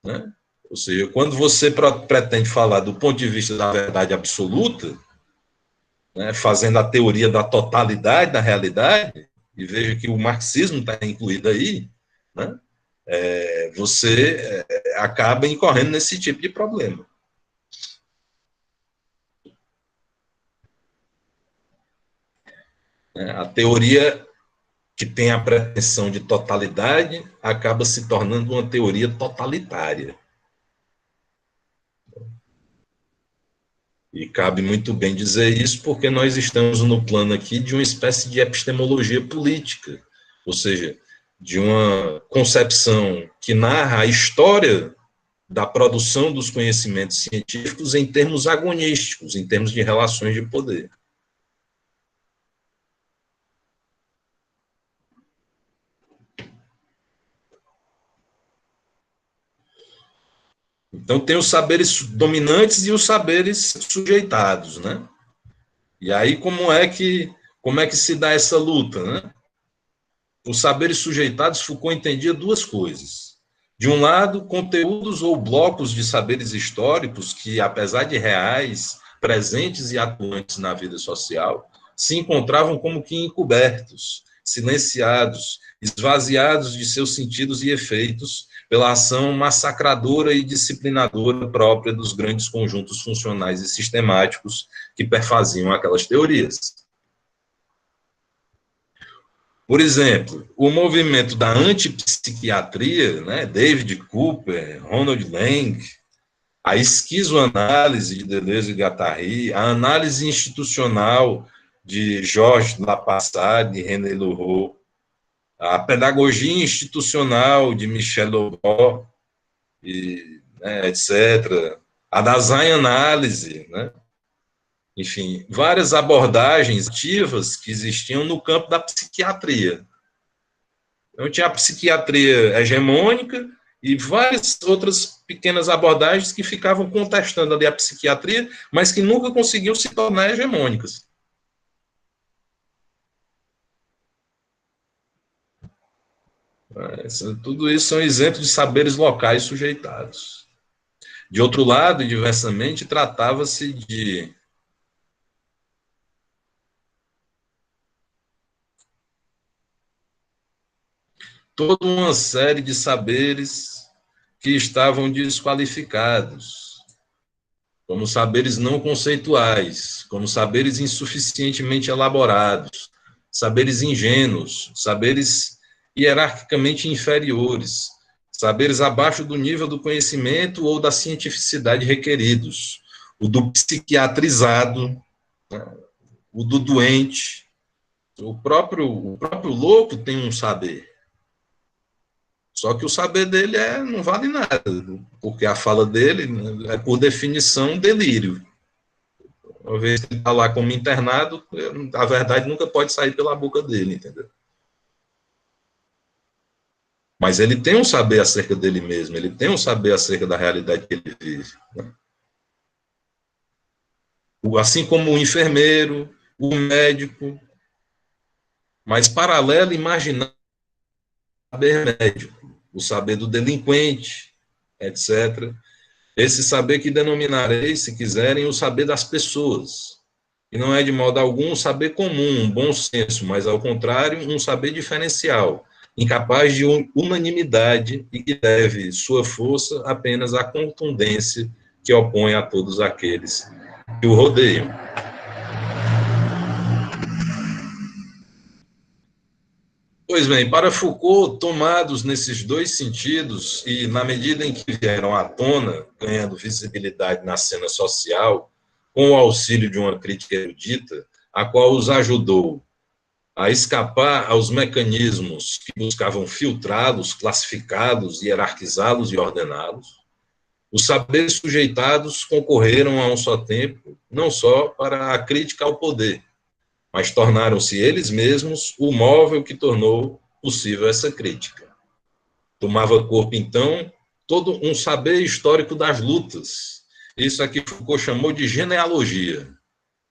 Né? Ou seja, quando você pretende falar do ponto de vista da verdade absoluta, né, fazendo a teoria da totalidade da realidade, e veja que o marxismo está incluído aí, né, você acaba incorrendo nesse tipo de problema. A teoria que tem a pretensão de totalidade acaba se tornando uma teoria totalitária. E cabe muito bem dizer isso porque nós estamos no plano aqui de uma espécie de epistemologia política, ou seja, de uma concepção que narra a história da produção dos conhecimentos científicos em termos agonísticos, em termos de relações de poder. Então, tem os saberes dominantes e os saberes sujeitados, né? E aí, como é que se dá essa luta, né? Os saberes sujeitados, Foucault entendia duas coisas. De um lado, conteúdos ou blocos de saberes históricos que, apesar de reais, presentes e atuantes na vida social, se encontravam como que encobertos, silenciados, esvaziados de seus sentidos e efeitos pela ação massacradora e disciplinadora própria dos grandes conjuntos funcionais e sistemáticos que perfaziam aquelas teorias. Por exemplo, o movimento da antipsiquiatria, né, David Cooper, Ronald Lang, a esquizoanálise de Deleuze e Guattari, a análise institucional de Georges Lapassade e René Leroux, a pedagogia institucional de Michel Lobau, etc., a design análise, né? Enfim, várias abordagens ativas que existiam no campo da psiquiatria. Então, tinha a psiquiatria hegemônica e várias outras pequenas abordagens que ficavam contestando ali a psiquiatria, mas que nunca conseguiam se tornar hegemônicas. Tudo isso são exemplos de saberes locais sujeitados. De outro lado, diversamente, tratava-se de toda uma série de saberes que estavam desqualificados, como saberes não conceituais, como saberes insuficientemente elaborados, saberes ingênuos, saberes hierarquicamente inferiores, saberes abaixo do nível do conhecimento ou da cientificidade requeridos, o do psiquiatrizado, o do doente. O próprio louco tem um saber. Só que o saber dele não vale nada, porque a fala dele é, por definição, delírio. Uma vez que ele está lá como internado, a verdade nunca pode sair pela boca dele, entendeu? Mas ele tem um saber acerca dele mesmo, ele tem um saber acerca da realidade que ele vive. Né? Assim como o enfermeiro, o médico, mas paralelo, imaginar o saber médico, o saber do delinquente, etc. Esse saber que denominarei, se quiserem, o saber das pessoas. E não é de modo algum um saber comum, um bom senso, mas, ao contrário, um saber diferencial, incapaz de unanimidade e que deve sua força apenas à contundência que opõe a todos aqueles que o rodeiam. Pois bem, para Foucault, tomados nesses dois sentidos, e na medida em que vieram à tona, ganhando visibilidade na cena social, com o auxílio de uma crítica erudita, a qual os ajudou a escapar aos mecanismos que buscavam filtrá-los, classificá-los, hierarquizá-los e ordená-los, os saberes sujeitados concorreram a um só tempo, não só para a crítica ao poder, mas tornaram-se eles mesmos o móvel que tornou possível essa crítica. Tomava corpo, então, todo um saber histórico das lutas. Isso aqui Foucault chamou de genealogia,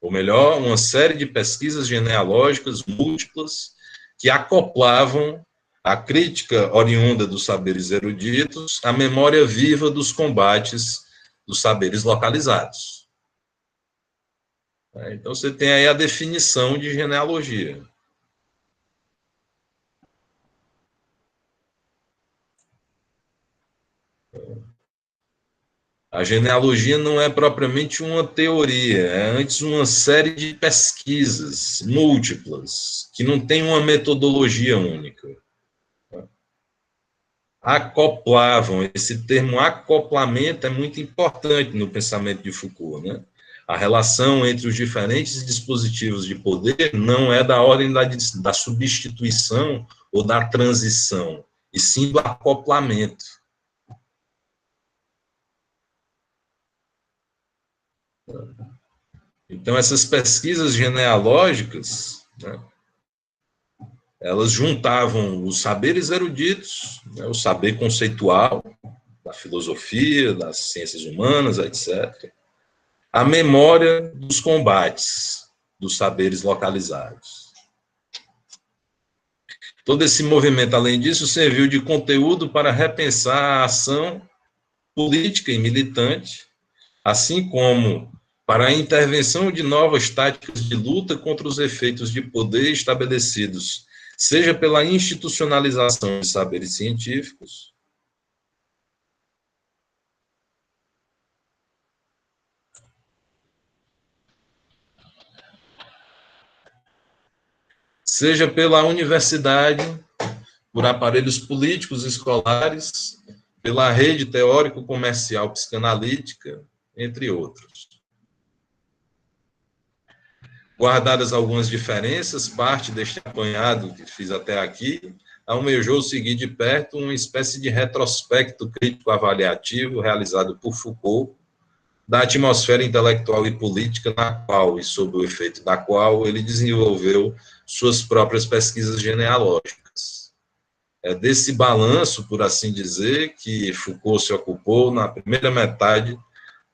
ou melhor, uma série de pesquisas genealógicas múltiplas que acoplavam a crítica oriunda dos saberes eruditos à memória viva dos combates dos saberes localizados. Então, você tem aí a definição de genealogia. A genealogia não é propriamente uma teoria, é antes uma série de pesquisas múltiplas, que não tem uma metodologia única. Acoplavam, esse termo acoplamento é muito importante no pensamento de Foucault, né? A relação entre os diferentes dispositivos de poder não é da ordem da substituição ou da transição, e sim do acoplamento. Então, essas pesquisas genealógicas, né, elas juntavam os saberes eruditos, né, o saber conceitual da filosofia, das ciências humanas, etc., a memória dos combates, dos saberes localizados. Todo esse movimento, além disso, serviu de conteúdo para repensar a ação política e militante, assim como para a intervenção de novas táticas de luta contra os efeitos de poder estabelecidos, seja pela institucionalização de saberes científicos, seja pela universidade, por aparelhos políticos escolares, pela rede teórico-comercial psicanalítica, entre outros. Guardadas algumas diferenças, parte deste apanhado que fiz até aqui, almejou seguir de perto uma espécie de retrospecto crítico-avaliativo realizado por Foucault da atmosfera intelectual e política na qual, e sob o efeito da qual, ele desenvolveu suas próprias pesquisas genealógicas. É desse balanço, por assim dizer, que Foucault se ocupou na primeira metade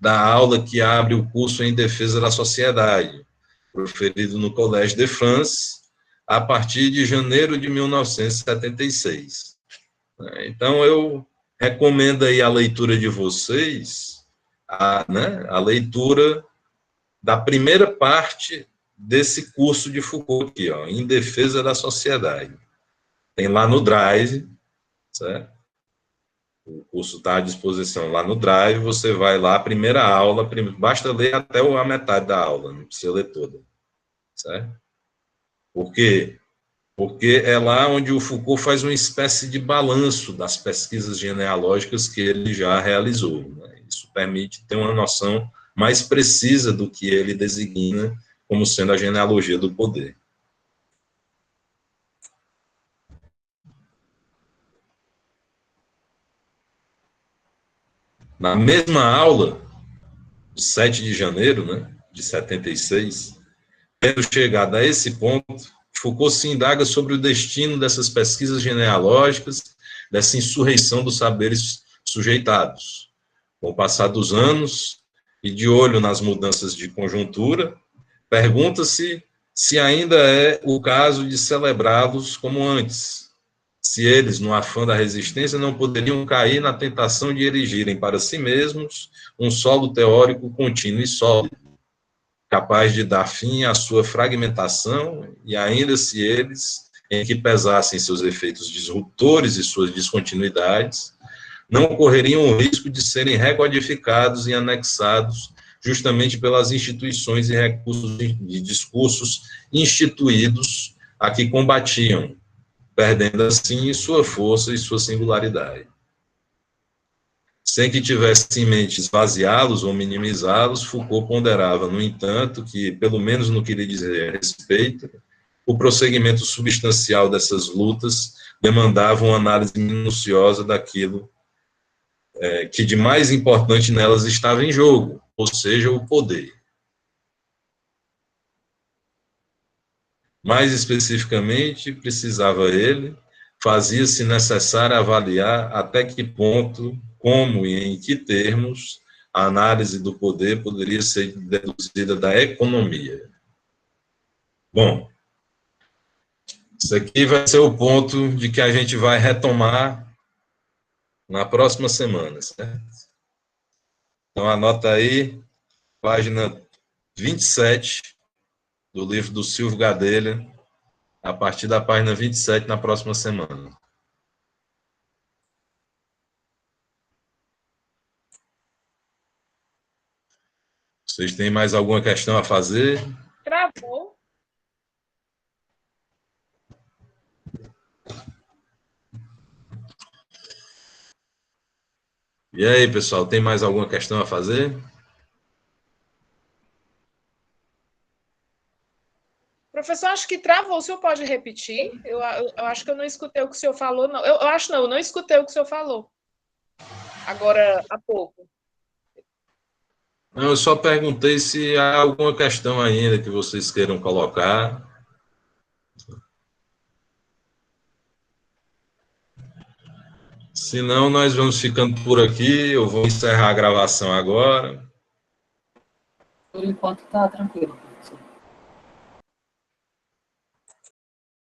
da aula que abre o curso em defesa da sociedade, proferido no Collège de France, a partir de janeiro de 1976. Então, eu recomendo aí a leitura de vocês, a leitura da primeira parte desse curso de Foucault aqui, ó, em defesa da sociedade. Tem lá no Drive, certo? O curso está à disposição lá no Drive, você vai lá, a primeira aula, basta ler até a metade da aula, não precisa ler toda, certo? Por quê? Porque é lá onde o Foucault faz uma espécie de balanço das pesquisas genealógicas que ele já realizou, né? Isso permite ter uma noção mais precisa do que ele designa como sendo a genealogia do poder. Na mesma aula, 7 de janeiro, né, de 76, tendo chegado a esse ponto, Foucault se indaga sobre o destino dessas pesquisas genealógicas, dessa insurreição dos saberes sujeitados. Com o passar dos anos, e de olho nas mudanças de conjuntura, pergunta-se se ainda é o caso de celebrá-los como antes, se eles, no afã da resistência, não poderiam cair na tentação de erigirem para si mesmos um solo teórico contínuo e sólido, capaz de dar fim à sua fragmentação, e ainda se eles, em que pesassem seus efeitos disruptores e suas descontinuidades, não correriam o risco de serem recodificados e anexados justamente pelas instituições e recursos de discursos instituídos a que combatiam, perdendo assim sua força e sua singularidade. Sem que tivesse em mente esvaziá-los ou minimizá-los, Foucault ponderava, no entanto, que, pelo menos no que lhe diz respeito, o prosseguimento substancial dessas lutas demandava uma análise minuciosa daquilo que de mais importante nelas estava em jogo, ou seja, o poder. Mais especificamente, precisava ele, fazia-se necessário avaliar até que ponto, como e em que termos, a análise do poder poderia ser deduzida da economia. Bom, isso aqui vai ser o ponto de que a gente vai retomar na próxima semana, certo? Então, anota aí, página 27 do livro do Silvio Gadelha, a partir da página 27 na próxima semana. Vocês têm mais alguma questão a fazer? Travou. E aí, pessoal, tem mais alguma questão a fazer? Professor, acho que travou. O senhor pode repetir? Eu acho que eu não escutei o que o senhor falou, não. Eu não escutei o que o senhor falou. Agora, há pouco. Não, eu só perguntei se há alguma questão ainda que vocês queiram colocar. Se não, nós vamos ficando por aqui. Eu vou encerrar a gravação agora. Por enquanto, tá tranquilo.